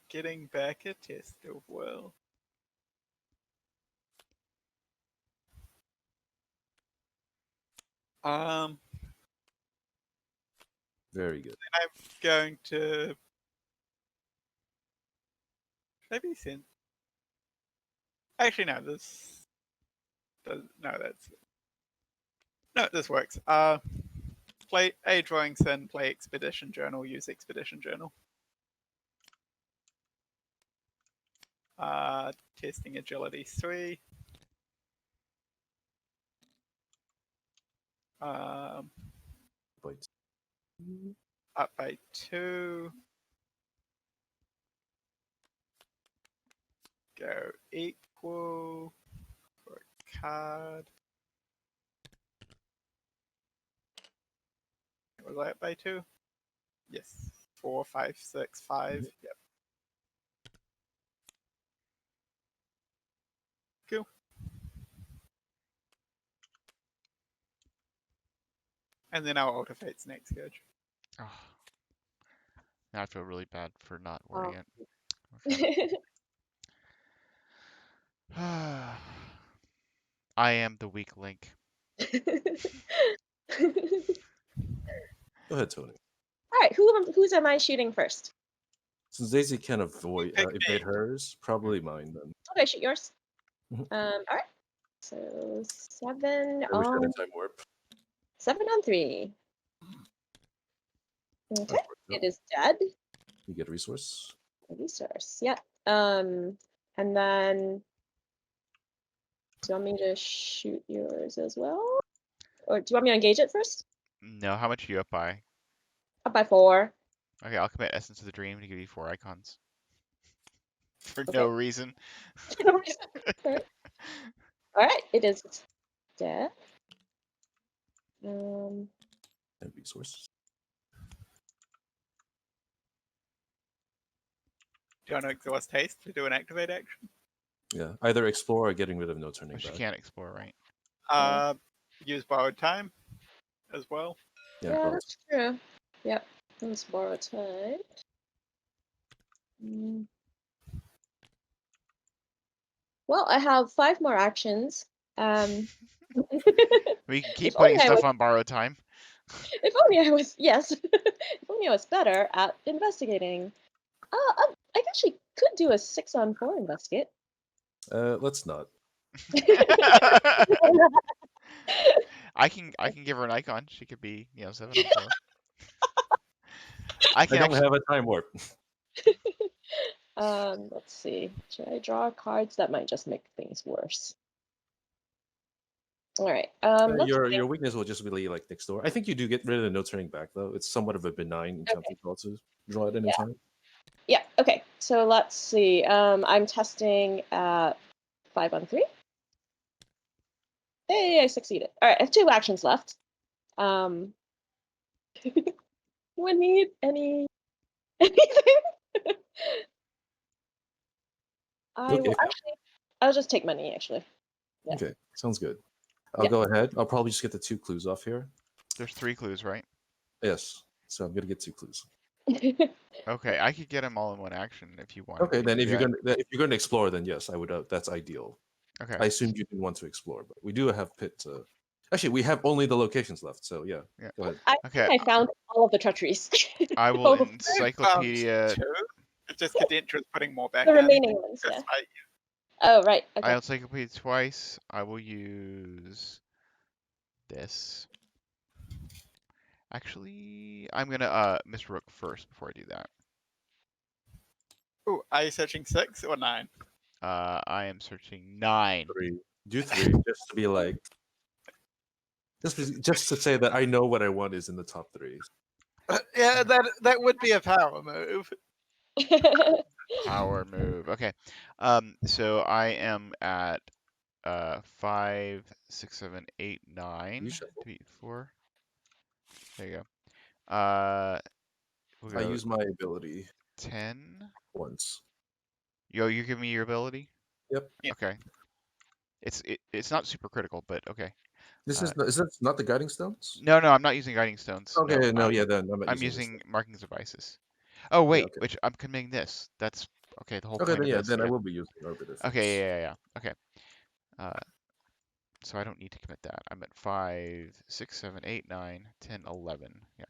Getting back a test of will. Um, Very good. I'm going to maybe send. Actually, no. This does no. This works. Play a drawing sin. Play expedition journal. Use expedition journal. Testing agility 3. But Up by 2. Go equal for a card. Was I up by 2? Yes. 4, 5, 6, 5. Yep. Cool. And then our Alter Fate's next scourge. Oh, now I feel really bad for not wording it. Okay. I am the weak link. Go ahead, Tony. All right, whose am I shooting first? Since Daisy can avoid Pick evade me. hers, probably mine then. Okay, shoot yours. Mhm. All right. So 7 I wish I had on a time warp. 3. Okay, That worked out. it is dead. You get a resource. A resource. Yeah. And then do you want me to shoot yours as well? Or do you want me to engage it first? No, how much are you up by? Up by 4. Okay, I'll commit Essence of the Dream to give you 4 icons. For Okay. no reason. All right, it is dead. And resource. Do you want to exhaust haste to do an activate action? Yeah, either explore or getting rid of no turning But you back. can't explore, right? Use borrowed time as well. Yeah, Yeah, well, that's true. Yep. Let's borrow time. Well, I have 5 more actions. We can keep If only putting I stuff was, on borrowed time. if only I was, yes. If only I was better at investigating. I actually could do a 6 on 4 investigate. let's not. I can give her an icon. She could be, 7 on 4. I I can don't actually have a time warp. Let's see. Should I draw cards? That might just make things worse. All right. Let's Your weakness will just be like next door. I think you do get rid of the no turning back though. It's somewhat of a benign encounter draw to draw at any time. Yeah. Okay. So let's see. I'm testing 5 on 3. Hey, I succeeded. All right. I have 2 actions left. Do I need anything? Okay. I'll just take money actually. Yeah. Okay, sounds good. I'll Yeah. go ahead. I'll probably just get the 2 clues off here. There's 3 clues, right? Yes. So I'm gonna get 2 clues. Okay, I could get them all in one action if you want. Okay, then if Yeah. you're gonna explore, then yes, I would. That's ideal. Okay. I assumed you didn't want to explore, but we do have pit. Actually, we have only the locations left. So yeah, Yeah. go ahead. I Okay. think I found all of the treacheries. I will All of encyclopedia. Two. It's just Cadentra is putting more back the in. remaining ones. Yeah. Despite Oh right. Okay. I'll encyclopedia twice. I will use this. Actually, I'm gonna Miss Rook first before I do that. Ooh, are you searching 6 or 9? I am searching 9. 3. Do 3 just to be like, just to say that I know what I want is in the top 3. Yeah, that would be a power move. Power move. Okay. So I am at 5, 6, 7, 8, 9. You shuffle. 3, 4. There you go. We'll I go use my ability 10. once. Yo, you give me your ability? Yep. Yeah. Okay. It's not super critical, but okay. This is this not the guiding stones? No, I'm not using guiding stones. Okay, no, I'm, yeah, then I'm not I'm using using markings devices. Oh wait, okay. which I'm committing this. That's okay. The whole Okay, point then of yeah, this. then I Yeah. will be using orbit effects. Okay, yeah. Okay. So I don't need to commit that. I'm at 5, 6, 7, 8, 9, 10, 11. Yeah.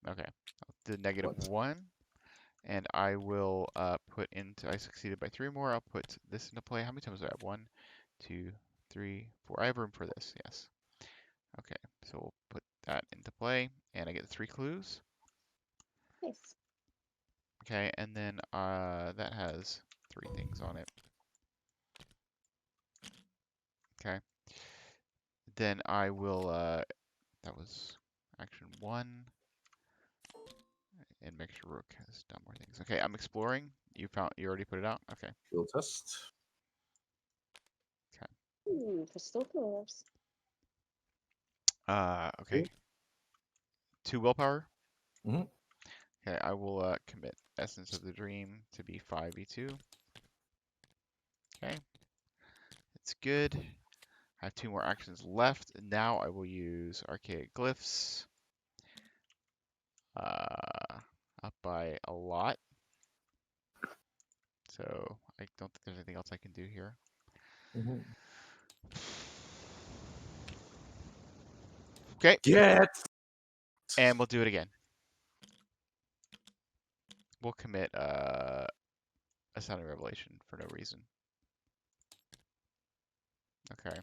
Okay. The -1. And I will put into, I succeeded by 3 more. I'll put this into play. How many times do I have? 1, 2, 3, 4. I have room for this, yes. Okay, so we'll put that into play, and I get 3 clues. Nice. Okay, and then that has 3 things on it. Okay. Then I will, that was action 1. And make sure Rook has done more things. Okay, I'm exploring. You already put it out? Okay. Field test. Ooh, crystal floors. Okay. 2 willpower. Mhm. Okay, I will commit Essence of the Dream to be 5e2. Okay. It's good. I have 2 more actions left. Now I will use Archaic Glyphs. Up by a lot. So I don't think there's anything else I can do here. Mhm. Okay, Get. and we'll do it again. We'll commit a Sounding Revelation for no reason. Okay.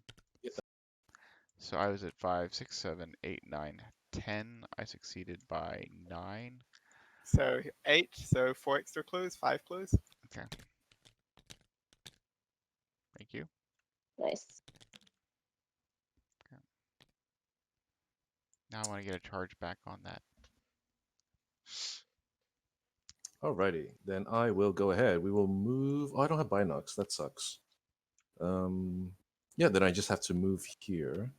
So I was at 5, 6, 7, 8, 9, 10. I succeeded by 9. So 8, so 4 extra clues, 5 clues. Okay. Thank you. Nice. Now I want to get a charge back on that. Alrighty, then I will go ahead. We will move. Oh, I don't have Binox. That sucks. Yeah, then I just have to move here.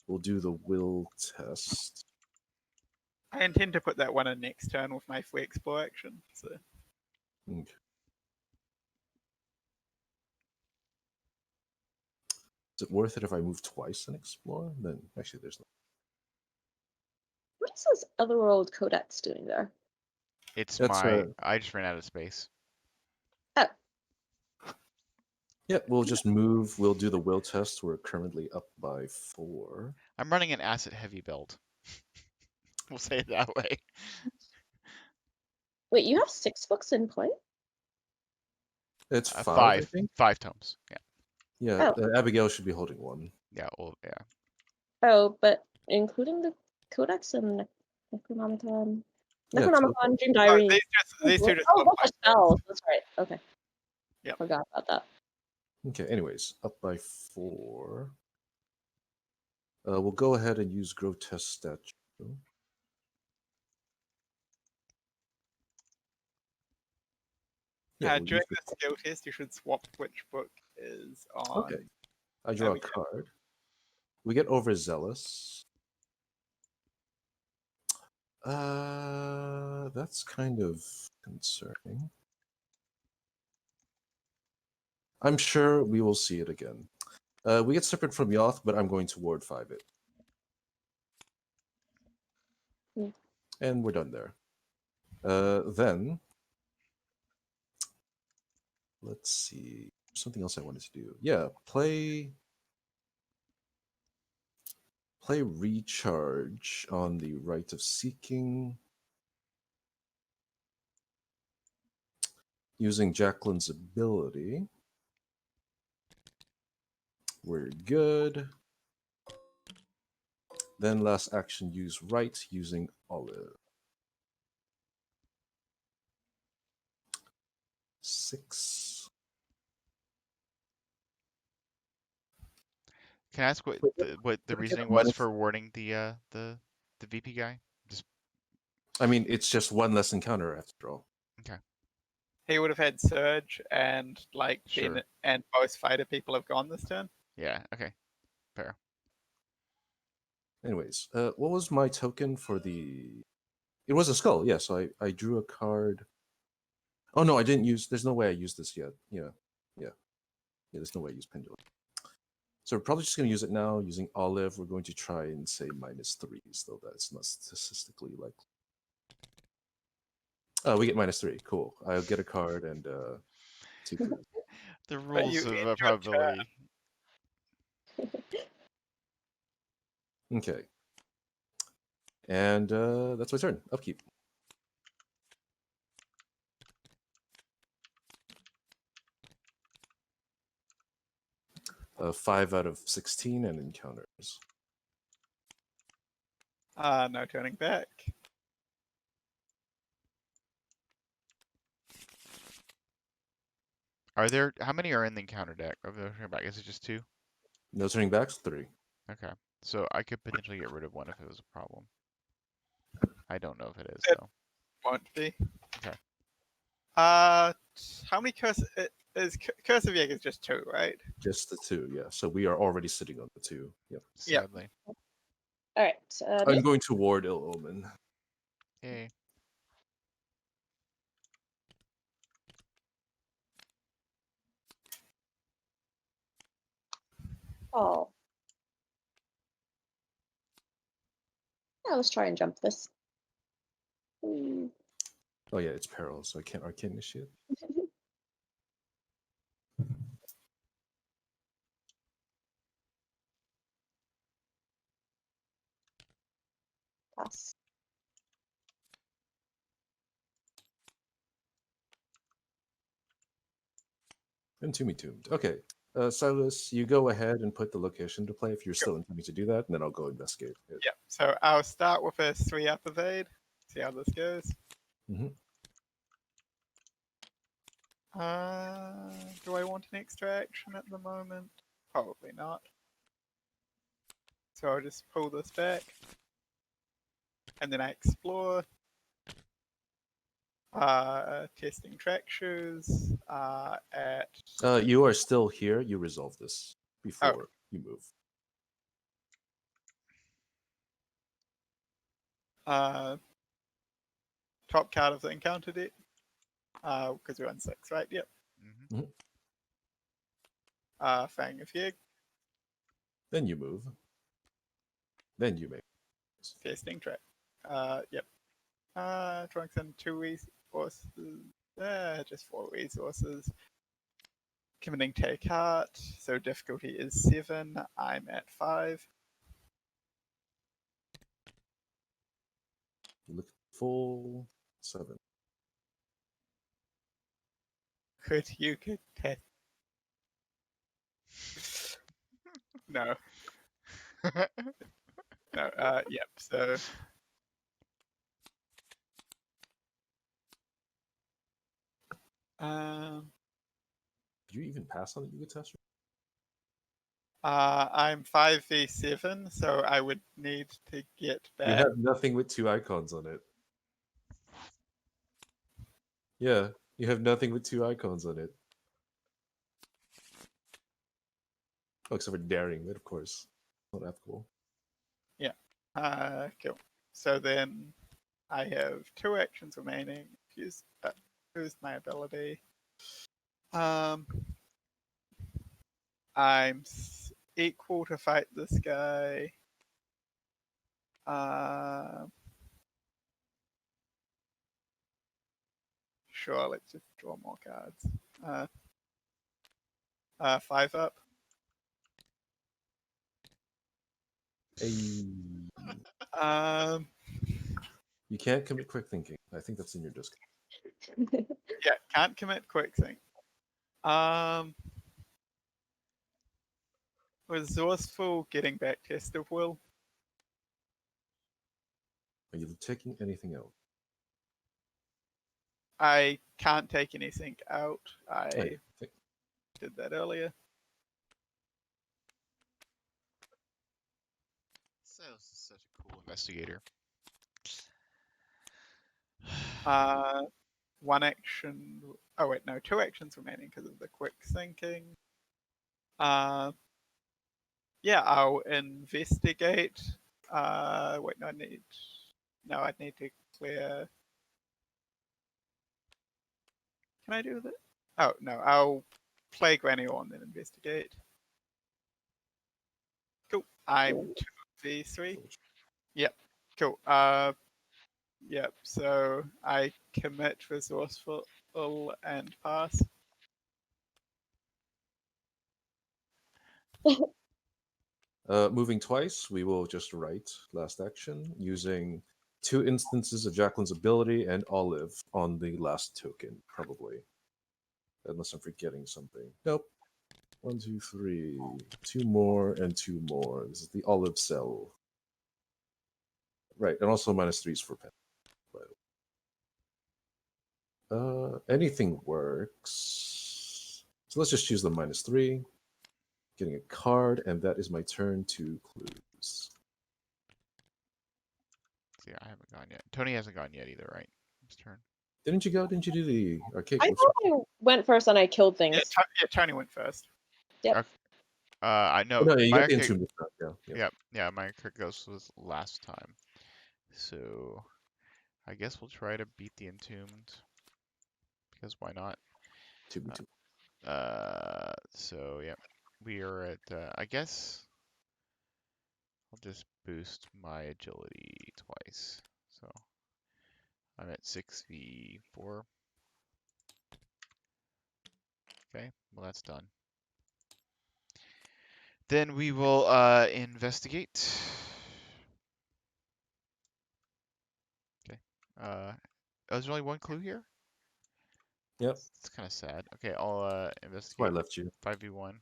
We'll do the will test. I intend to put that one in next turn with my free explore action. So Okay. Is it worth it if I move twice and explore? Then actually, there's no. What is this Otherworld Codex doing there? It's That's I just ran out of space. Oh, Yeah, we'll just move. We'll do the will test. We're currently up by 4. I'm running an asset heavy build. We'll say it that way. wait, you have 6 books in play? It's 5, I 5, think. 5 tomes. Yeah. Yeah, Oh. Abigail should be holding one. Yeah. Well, yeah. Oh, but including the Codex and Necronomicon. Yeah, Necronomicon, Dream oh, Diary. these two just Oh, look both are like spells. That's right. Okay. Yep. Forgot about that. Okay, anyways, up by 4. We'll go ahead and use Grotesque Statue. Yeah, we'll during use the skill test, you should swap which book is on. Okay. I draw a Abigail. card. We get Overzealous. That's kind of concerning. I'm sure we will see it again. We get separate from Yoth, but I'm going to Ward 5 it. Hmm. And we're done there. Then, let's see. Something else I wanted to do. Yeah, play Recharge on the Rite of Seeking. Using Jacqueline's ability. We're good. Then last action, use Right using Olive. 6. Can I ask what Wait, the did I get reasoning a was minus? for warding the VP guy? Just I mean, it's just one less encounter after all. okay. He would have had Surge and like Sure. Ben and both fighter people have gone this turn. Yeah. Okay. Fair. Anyways, what was my token for the? It was a skull. Yeah, so I drew a card. Oh no, I didn't use. There's no way I used this yet. Yeah. There's no way I use Pendulum. So we're probably just going to use it now using Olive. We're going to try and say -3s, though that's not statistically likely. Oh, we get -3. Cool. I'll get a card and 2 clues. The But you rules of end your probability. Okay. And that's my turn. Upkeep. 5 out of 16 and encounters. No turning back. Are there how many are in the encounter deck? Of the back, is it just 2? No turning backs. 3. Okay. So I could potentially get rid of one if it was a problem. I don't know if it is It- though. Won't be. Okay. How many curse is Curse of Yeg is just 2, right? Just the 2. Yeah. So we are already sitting on the 2. Yep. Yep. Sadly. All right. I'm going to ward Ill Omen. Yay. Oh. let's try and jump this. Hmm. Oh yeah, it's peril, so I can't arcane initiate. Pass. Entombed. Okay. Silas, you go ahead and put the location to play if you're Sure. still intending to do that, and then I'll go investigate it. Yeah. So I'll start with a 3-up evade. See how this goes. Mhm. Do I want an extra action at the moment? Probably not. So I'll just pull this back. And then I explore. Testing track shoes at. You are still here. You resolve this before you move. Top card of the encounter deck. Because we're on 6, right? Yep. Hmm. Fang of Yeg. Then you move. Then you make. Testing track. Yep. Trunks and 2 resources. Just 4 resources. Committing take heart. So difficulty is 7. I'm at 5. You look full 7. You could test. No. No. Yep. So. Did you even pass on the Yuga test? I'm 5v7, so I would need to get You back. have nothing with 2 icons on it. Yeah, you have nothing with 2 icons on it. Oh, except for daring, but of course, not ethical. Yeah. Cool. So then I have 2 actions remaining. Use my ability. I'm equal to fight this guy. Sure, let's just draw more cards. 5 up. Hey, you can't commit quick thinking. I think that's in your disc. Yeah, can't commit quick thing. Resourceful, getting back test of will. Are you taking anything out? I can't take anything out. I Okay. did that earlier. Silas is such a cool investigator. 1 action. Oh wait, no, 2 actions remaining because of the quick thinking. Yeah, I'll investigate. Wait, no, I'd need to clear. Can I do that? Oh no, I'll play Granny on then investigate. Cool. I'm 2v3. Yep. Cool. Yep. So I commit resourceful and pass. Moving twice, we will just write last action using 2 instances of Jacqueline's ability and Olive on the last token, probably. Unless I'm forgetting something. Nope. 1, 2, 3. 2 more and 2 more. This is the Olive cell. Right, and also -3s for pen. Anything works. So let's just choose the -3. Getting a card, and that is my turn to clues. See, I haven't gone yet. Tony hasn't gone yet either, right? His turn. Didn't you go? Didn't you do the arcade? I thought I went first and I killed things. Yeah, Tony went first. Yep. I know. No, you my got the arcade, Entombed this time. Yeah. yeah, my arcade ghost was last time. So I guess we'll try to beat the Entombed. Because why not? 2v2. So yeah. We are at I guess I'll just boost my agility twice. So I'm at 6v4. Okay, well that's done. Then we will investigate. Okay. Oh, there's only one clue here? Yep. It's kind of sad. Okay, I'll That's why I investigate left you. 5v1.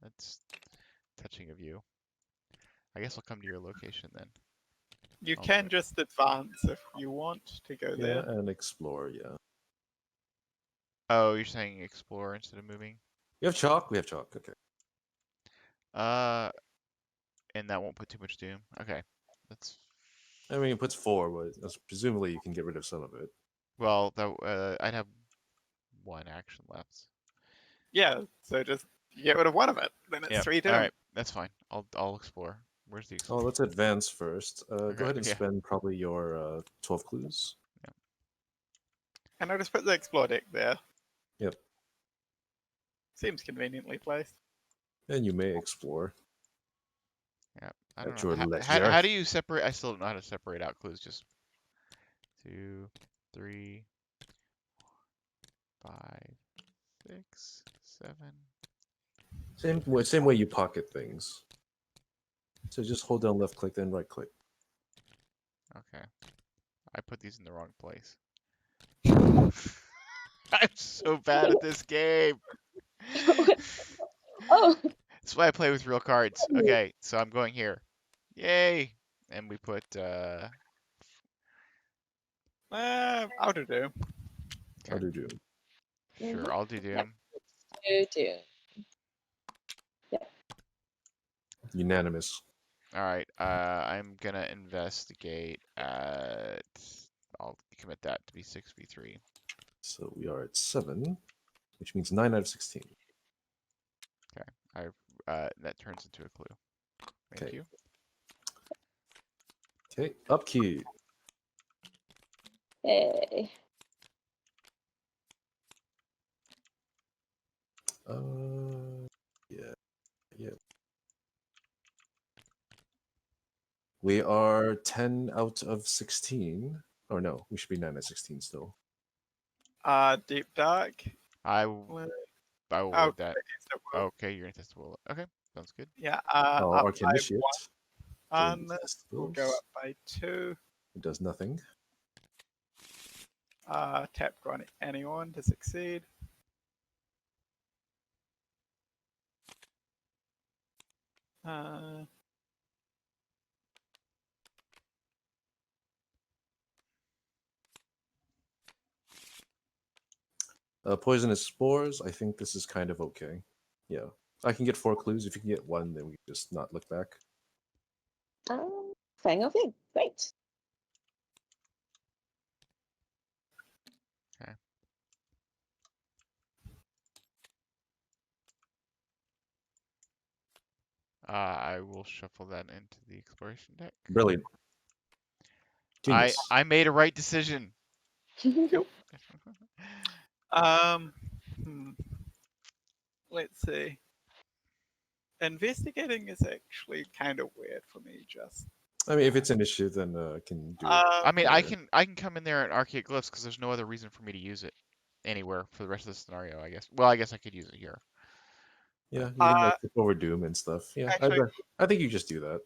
That's touching of you. I guess I'll come to your location then. You I'll can move. just advance if you want to go Yeah, there. and explore. Yeah. Oh, you're saying explore instead of moving? You have chalk. We have chalk. Okay. Uh, and that won't put too much doom. Okay, that's I mean, it puts 4, but presumably you can get rid of some of it. well. That I'd have one action left. Yeah, so just get rid of one of it. Then it's Yep. 3 All doom. right, that's fine. I'll explore. Where's the Oh, explore? let's advance first. Go Okay, ahead and yeah. spend probably your 12 clues. And I'll just put the explore deck there. Yep. Seems conveniently placed. And you may explore Yeah. I don't at know. your How leisure. do you separate? I still don't know how to separate out clues. Just 2, 3, 5, 6, 7. Same way you pocket things. So just hold down left click, then right click. Okay. I put these in the wrong place. I'm so bad at this game. Oh, That's why I play with real cards. Okay, so I'm going here. Yay! And we put I'll do doom. How do do? sure, I'll do Doom. do. Unanimous. All right, I'm gonna investigate at. I'll commit that to be 6v3. So we are at 7, which means 9 out of 16. That turns into a clue. Thank Okay. you. Okay, upkeep. Hey. Yeah, yeah. We are 10 out of 16. Oh no, we should be 9 out of 16 still. Deep dark. I will Oh, word that. against it will. Okay, you're intestable. Okay, sounds good. Yeah. Oh, Up Arc by Initiate. one. Drain We'll go up by 2. It does nothing. Tap on anyone to succeed. Poisonous spores. I think this is kind of okay. Yeah, I can get 4 clues. If you can get 1, then we can just not look back. Fang of Ig. Great. Okay. I will shuffle that into the exploration deck. Brilliant. Genius. I made a right decision. Hmm. Let's see. Investigating is actually kind of weird for me. Just. I mean, if it's an issue, then I can do it. I mean, I later. can come in there and archaic glyphs because there's no other reason for me to use it anywhere for the rest of the scenario. I guess. Well, I guess I could use it here. Yeah, you can like flip over Doom and stuff. Yeah, Actually, I think you just do that.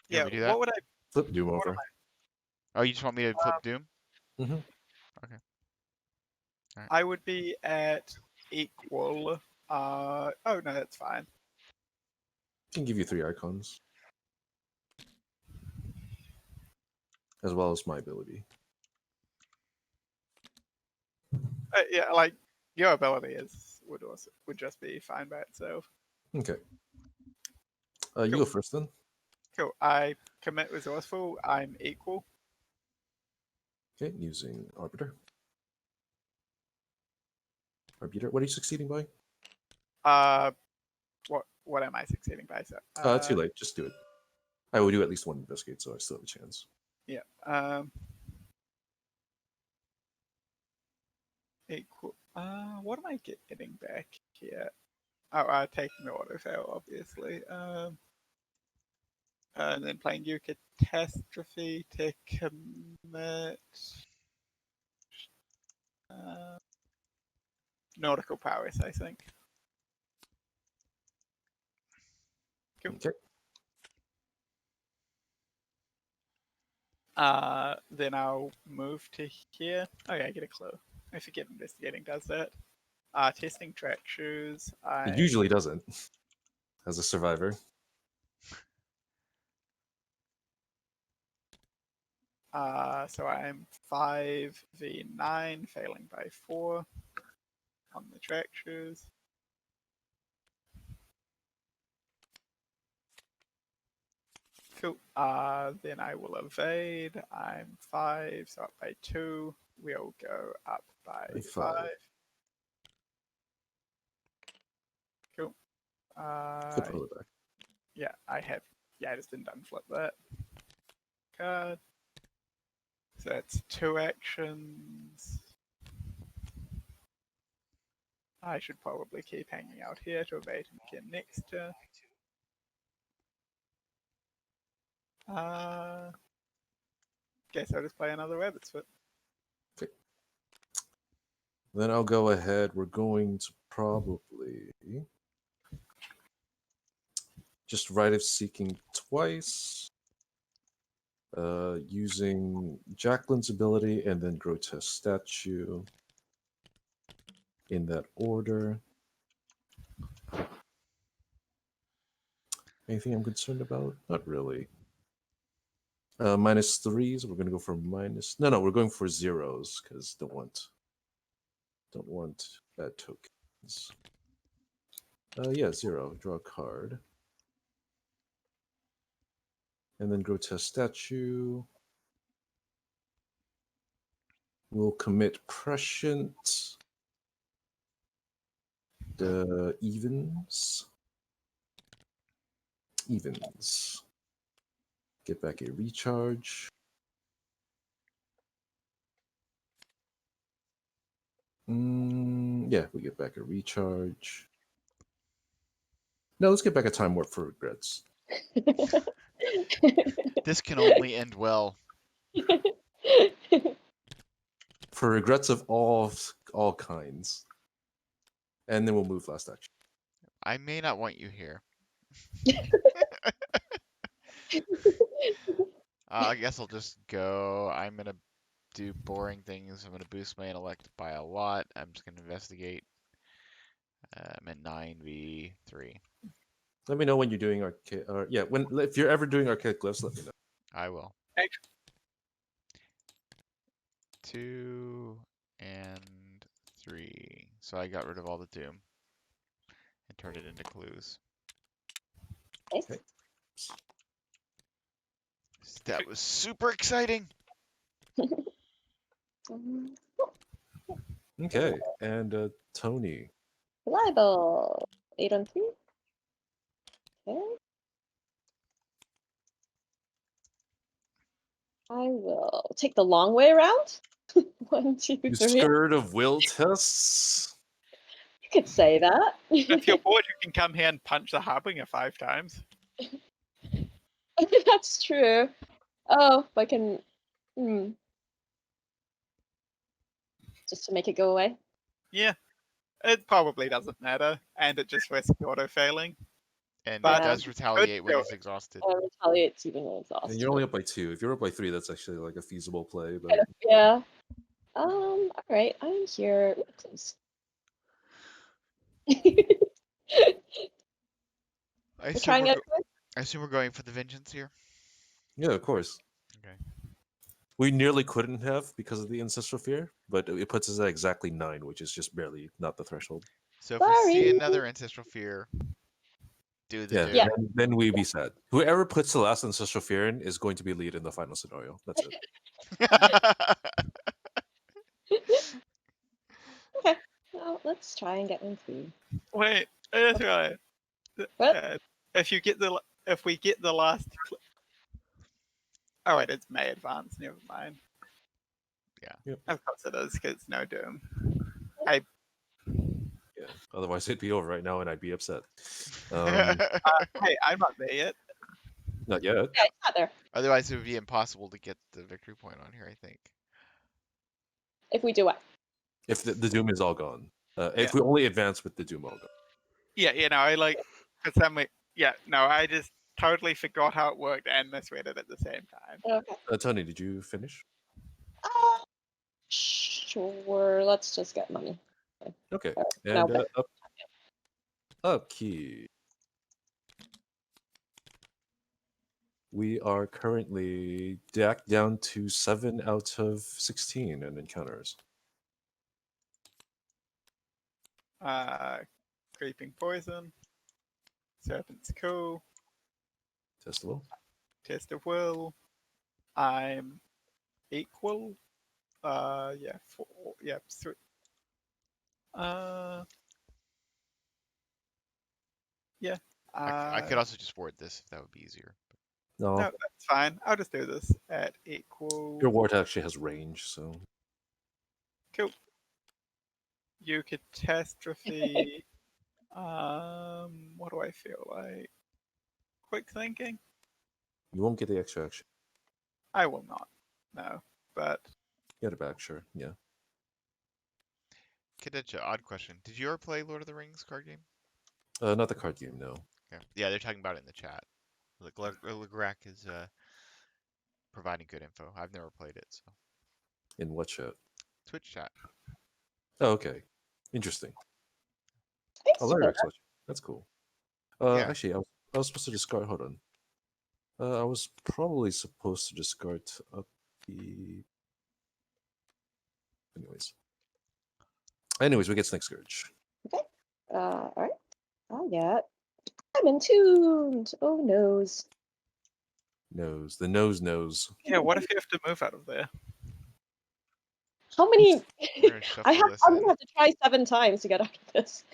You yeah. want me to do that? What would I? Flip Doom What over. Oh, you just want me to flip Doom? Mm-hmm. I would be at equal. Oh no, that's fine. Can give you 3 icons, as well as my ability. Yeah, like your ability would just be fine by itself. Okay. You go first then. Cool. I commit resourceful. I'm equal. Okay, using Arbiter. Arbiter, what are you succeeding by? What am I succeeding by? So, Too late. Just do it. I will do at least 1 investigate, so I still have a chance. Yeah. Equal. What am I getting back here? Oh, taking the auto fail, obviously. And then playing you Catastrophe to commit nautical powers, I think. Cool. Okay. Then I'll move to here. Oh yeah, I get a clue. I forget investigating does that. Testing track shoes. It usually doesn't. As a survivor. So I'm 5v9, failing by 4 on the track shoes. Cool. Then I will evade. I'm 5, so up by 2. We'll go up by 5. Cool. Flip it back. Yeah, I have. Yeah, I just didn't unflip that card. So that's 2 actions. I should probably keep hanging out here to evade him again next turn. Guess I'll just play another rabbit's foot. Okay. Then I'll go ahead. We're going to probably just Rite of Seeking twice. Using Jacqueline's ability and then Grotesque Statue. In that order. Anything I'm concerned about? Not really. -3s. We're gonna go for minus. No, we're going for zeros because don't want bad tokens. Yeah, 0. Draw a card. And then Grotesque Statue. We'll commit Prescient. The evens. Get back a recharge. Yeah, we get back a recharge. No, let's get back a Time Warp for regrets. This can only end well. For regrets of all kinds. And then we'll move last action. I may not want you here. I guess I'll just go. I'm going to do boring things. I'm going to boost my intellect by a lot. I'm just going to investigate. I'm at 9v3. Let me know when you're doing arcade. If you're ever doing arcade glyphs, let me know. I will. Hey. 2 and 3. So I got rid of all the doom and turned it into clues. Okay. That was super exciting. Okay, and Tony. Reliable. 8 on 3. Okay. I will take the long way around. 1, 2, 3. You scared of will tests? You could say that. If you're bored, you can come here and punch the Harbinger 5 times. That's true. Oh, if I can. Just to make it go away. Yeah, it probably doesn't matter, and it just risks auto failing. And But- it does retaliate when Good he's exhausted. Retaliates even when exhausted. And you're only up by 2. If you're up by 3, that's actually like a feasible play. But Yeah. All right. I'm here. Ooh, close. I Trying it. assume we're going for the vengeance here. yeah, of course. Okay. We nearly couldn't have because of the ancestral fear, but it puts us at exactly 9, which is just barely not the threshold. So if we see Sorry. another ancestral fear, do the doom. Yeah. Then we'd be sad. Whoever puts the last ancestral fear in is going to be lead in the final scenario. That's it. Okay. Well, let's try and get one through. Wait, that's right. What? If we get the last. Oh wait, it's May advance. Never mind. Yeah. Yep. Of course it is, because no doom. Yeah. Otherwise, it'd be over right now, and I'd be upset. Hey, I'm not there yet. Not yet. Yeah, it's not there. Otherwise, it would be impossible to get the victory point on here, I think. If we do what? If the doom is all gone. If Yeah. we only advance with the doom all gone. Yeah, I like for some I just totally forgot how it worked and misread it at the same time. Okay. Tony, did you finish? Sure. Let's just get money. Okay. No, And upkeep. We are currently decked down to 7 out of 16 in encounters. Creeping poison, serpent's cool, Testable. test of will. I'm equal. Yeah, 4. Yeah, 3. Yeah. I could also just ward this if that would be easier. No, No, that's fine. I'll just do this at equal. your ward actually has range, so Cool. You catastrophe. What do I feel like? Quick thinking? you won't get the extra action. I will not. No, but Get it back, sure. Yeah. Kadecha, odd question. Did you ever play Lord of the Rings card game? Not the card game, no. Okay. Yeah, they're talking about it in the chat. Legrac is providing good info. I've never played it, so. In what chat? Twitch chat. Oh, okay. Interesting. Thanks, Oh, Dakota. Larry, actually. That's cool. Yeah. Actually, I was supposed to discard. Hold on. I was probably supposed to discard upkeep. Anyways, we get Snake Scourge. Okay. All right. I'm entombed. Oh noes. Nose. The nose. yeah, what if you have to move out of there? How many? We're gonna shuffle this I'm in. gonna have to try 7 times to get out of this.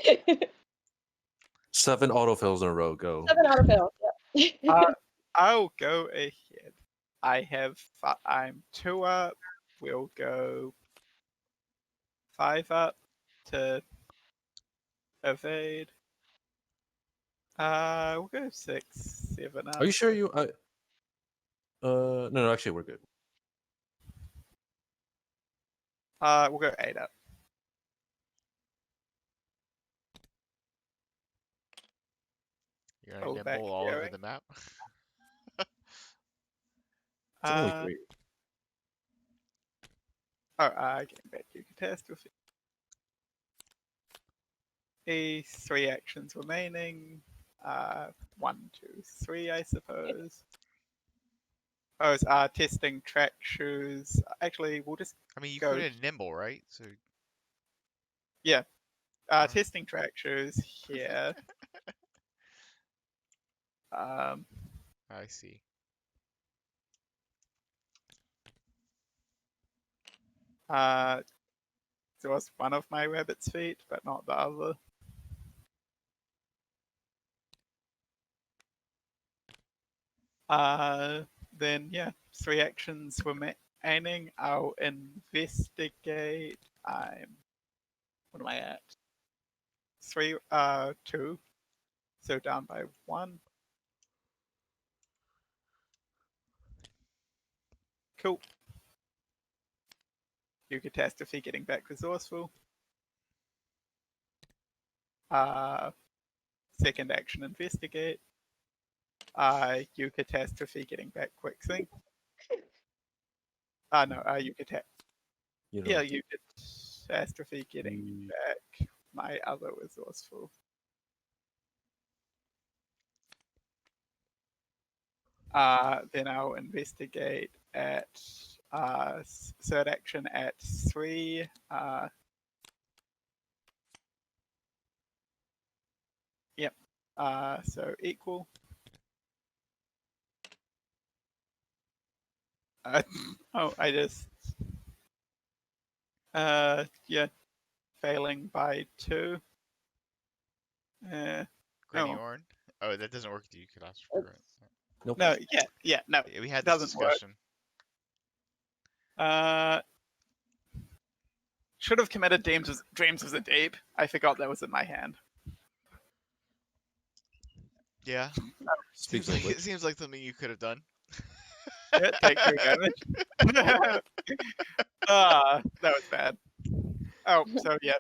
7 autofills in a row. Go. 7 out of fail. Yeah. I'll go ahead. I'm 2 up. We'll go 5 up to evade. We'll go 6, 7 up. Are you sure you? No, actually, we're good. We'll go 8 up. You're Pull gonna back nimble all over going. the map. It's only Uh, 3. getting back to catastrophe. 3 actions remaining. 1, 2, 3, I suppose. Oh, it's testing track shoes. Actually, we'll just I mean, you Go. could have nimble, right? So testing track shoes here. I see. So was one of my rabbit's feet, but not the other. Then 3 actions remaining. I'll investigate. What am I at? 3, 2. So down by 1. Cool. You catastrophe getting back resourceful. Second action investigate. You catastrophe getting back quick sync. No, you catastrophe. You know, Yeah, you catastrophe getting back my other resourceful. Then I'll investigate at third action at 3. Yep. So equal. I just failing by 2. Granny No. Orn. Oh, that doesn't work with you, catastrophe, right? nope. No, no. Yeah, we had this Doesn't work. discussion. Should have committed Dreams of the Deep. I forgot that was in my hand. Yeah. Speaks Seems like, English. it seems like something you could have done. Yeah, take 2 damage. That was bad. Oh, so yeah.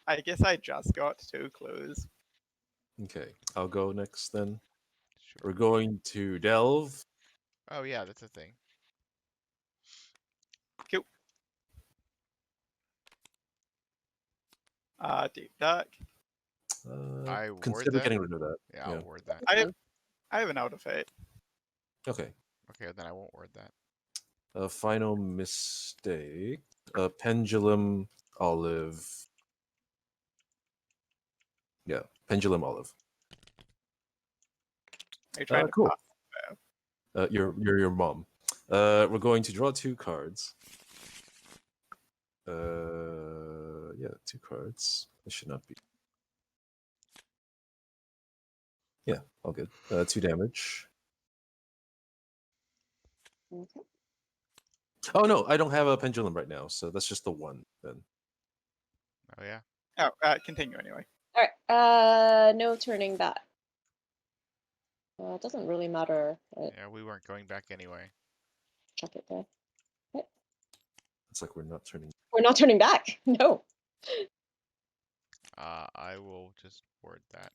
I guess I just got 2 clues. Okay, I'll go next then. Sure. We're going to delve. Oh yeah, that's a thing. Cool. Deep dark. I ward Consider that. getting rid of that. Yeah, I'll ward that. I have an out of fate. Okay. Okay, then I won't ward that. A final mistake. A pendulum olive. Yeah, pendulum olive. Are you trying to Cool. pass? You're your mom. We're going to draw 2 cards. Yeah, 2 cards. It should not be. Yeah, all good. 2 damage. Okay. Oh no, I don't have a pendulum right now, so that's just the 1 then. Oh yeah. Oh, continue anyway. All right. No turning back. It doesn't really matter. But Yeah, we weren't going back anyway. chuck it there. It's like we're not turning. We're not turning back. No. I will just ward that.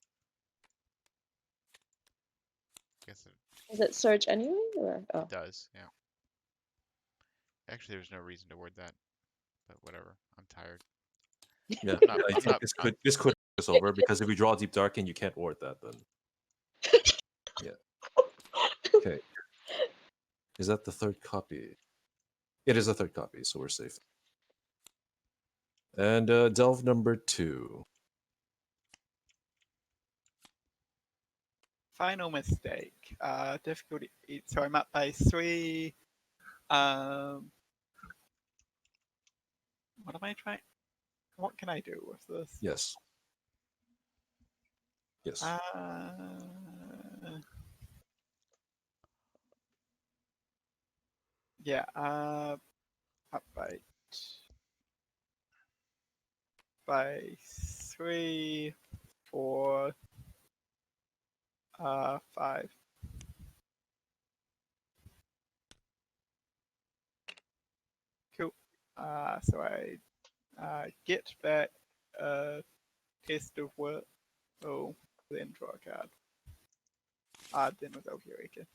Guess it Does it surge anyway? Or oh. does. Yeah. Actually, there's no reason to ward that, but whatever. I'm tired. Yeah, I'm not- I I'm think not- this could us over because if we draw deep dark and you can't ward that, then okay. Is that the 3rd copy? It is the 3rd copy, so we're safe. And delve number 2. Final mistake. Difficulty 8. So I'm up by 3. What am I trying? What can I do with this? Yes. Yes. Yeah. Up by 3, 4, 5. Cool. So I get back a test of work. Oh, then draw a card. Then with Elkirika.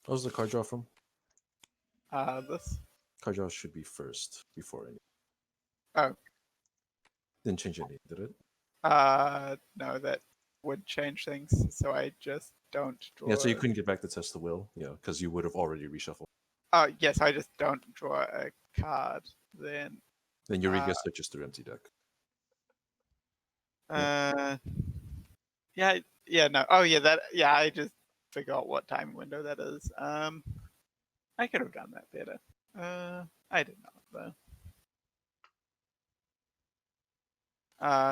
What was the card draw from? This. Card draw should be first before any. Oh. Didn't change any, did it? No, that would change things. So I just don't draw. Yeah, so you couldn't get back to test the will, yeah, because you would have already reshuffled. Oh, yes, I just don't draw a card. Then Eureka searches through empty deck. yeah, no. Oh, yeah, that. Yeah, I just forgot what time window that is. I could have done that better. I did not though.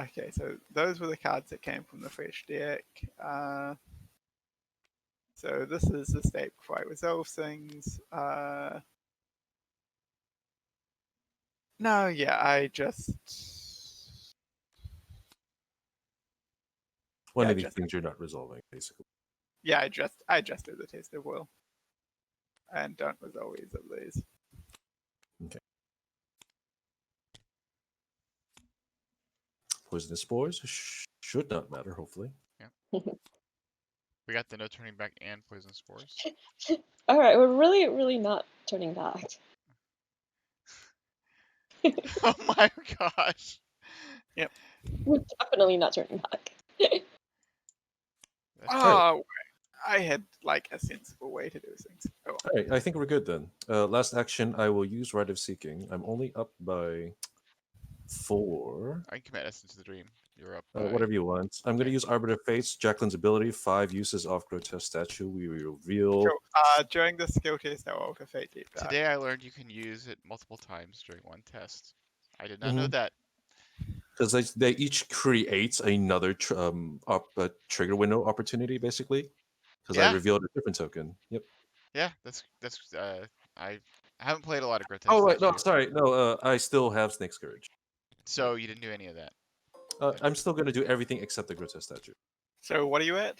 Okay, so those were the cards that came from the fresh deck. So this is the state before I resolve things. No, yeah, I just. One of these things you're not resolving, basically. Yeah, I just do the test of will. And don't resolve either of these. Okay. Poisonous spores should not matter, hopefully. Yeah. We got the no turning back and poison spores. All right, we're really not turning back. Oh my gosh. Yep. We're definitely not turning back. Oh, I had like a sensible way to do things. Oh. All right, I think we're good then. Last action, I will use Rite of Seeking. I'm only up by 4. I can commit Essence to the Dream. You're up. Whatever you want. I'm going to use Arbiter of Fates, Jacqueline's ability, 5 uses of Grotesque Statue. We reveal. Cool. During the skill test, I will fate deep dive. Today I learned you can use it multiple times during one test. I did not know that. Because they each create another trigger window opportunity, basically. Because I revealed a different token. Yep. Yeah, that's I haven't played a lot of Grotesque. Oh, right. No, sorry. No, I still have Snake Scourge. So you didn't do any of that. I'm still gonna do everything except the grotesque statue. So what are you at?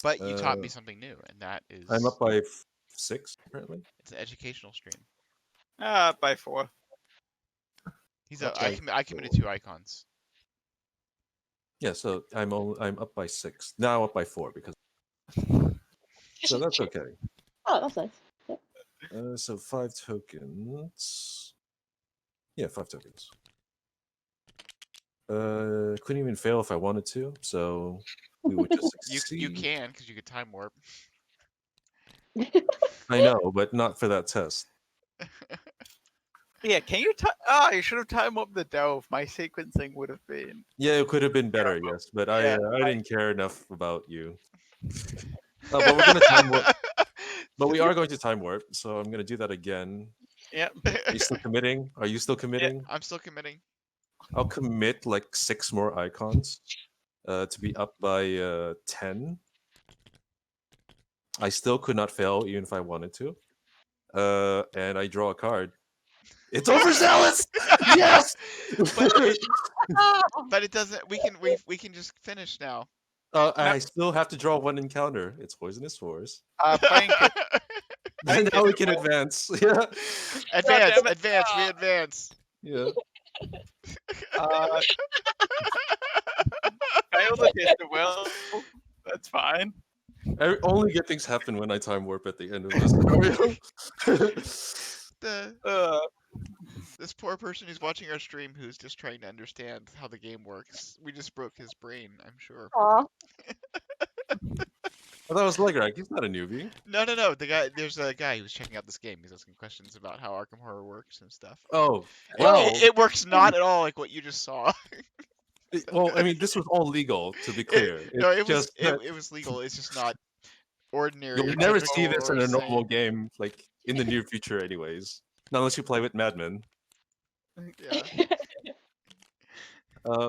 But you taught me Uh, something new, and that is I'm up by 6 apparently. it's an educational stream. By 4. Up by I committed 4. 2 icons. Yeah, so I'm up by 6 now. Up by 4 because so that's okay. Oh, that's nice. So 5 tokens. Yeah, 5 tokens. Couldn't even fail if I wanted to, so we would just You succeed. can because you could time warp. I know, but not for that test. Yeah, can you you should have timed up the delve. My sequencing would have been... Yeah, it could have been better, yes, but Yeah, I didn't care enough about you. But we're gonna time warp. But we are going to time warp, so I'm gonna do that again. Yeah. Are you still committing? Are you still committing? I'm still committing. I'll commit like 6 more icons to be up by 10. I still could not fail even if I wanted to. And I draw a card. It's Overzealous! Yes! But it doesn't. We can just finish now. I still have to draw 1 encounter. It's Poisonous Force. Playing And now we can advance. Yeah. Advance, damn it. advance, we advance. Yeah. Fail the test of will. That's fine. I only good things happen when I time warp at the end of this scenario. This poor person who's watching our stream who's just trying to understand how the game works. We just broke his brain, I'm sure. Aw. I thought it was Legrak. He's not a newbie. No. There's a guy who's checking out this game. He's asking questions about how Arkham Horror works and stuff. Oh, It- well, it works not at all like what you just saw. well, I mean, this was all legal, to be clear. No, It's it was just that it was legal. It's just not ordinary. you'll or never see typical this or in a normal sane. game, like in the near future, anyways. Not unless you play with madmen. Yeah.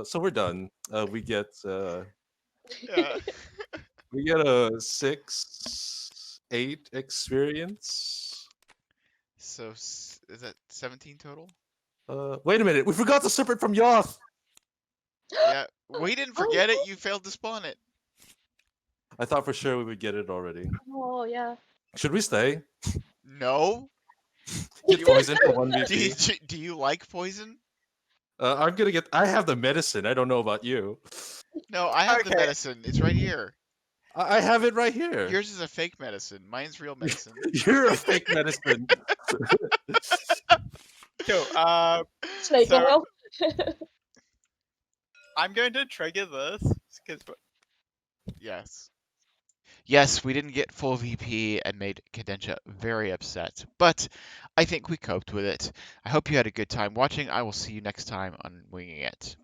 So we're done. We get Yeah. a 6, 8 experience. So is that 17 total? Wait a minute, we forgot the serpent from Yoth. Yeah. We didn't Oh, forget no. it. You failed to spawn it. I thought for sure we would get it already. Oh, yeah. Should we stay? No. Get poison for one Do you, VP. do you like poison? I'm gonna get. I have the medicine. I don't know about you. No, I have the Okay. medicine. It's right here. I have it right here. Yours is a fake medicine. Mine's real medicine. You're a fake medicine. So, Snake So- oil. I'm going to trigger this because Yes. Yes, we didn't get full VP and made Cadentia very upset, but I think we coped with it. I hope you had a good time watching. I will see you next time on Winging It.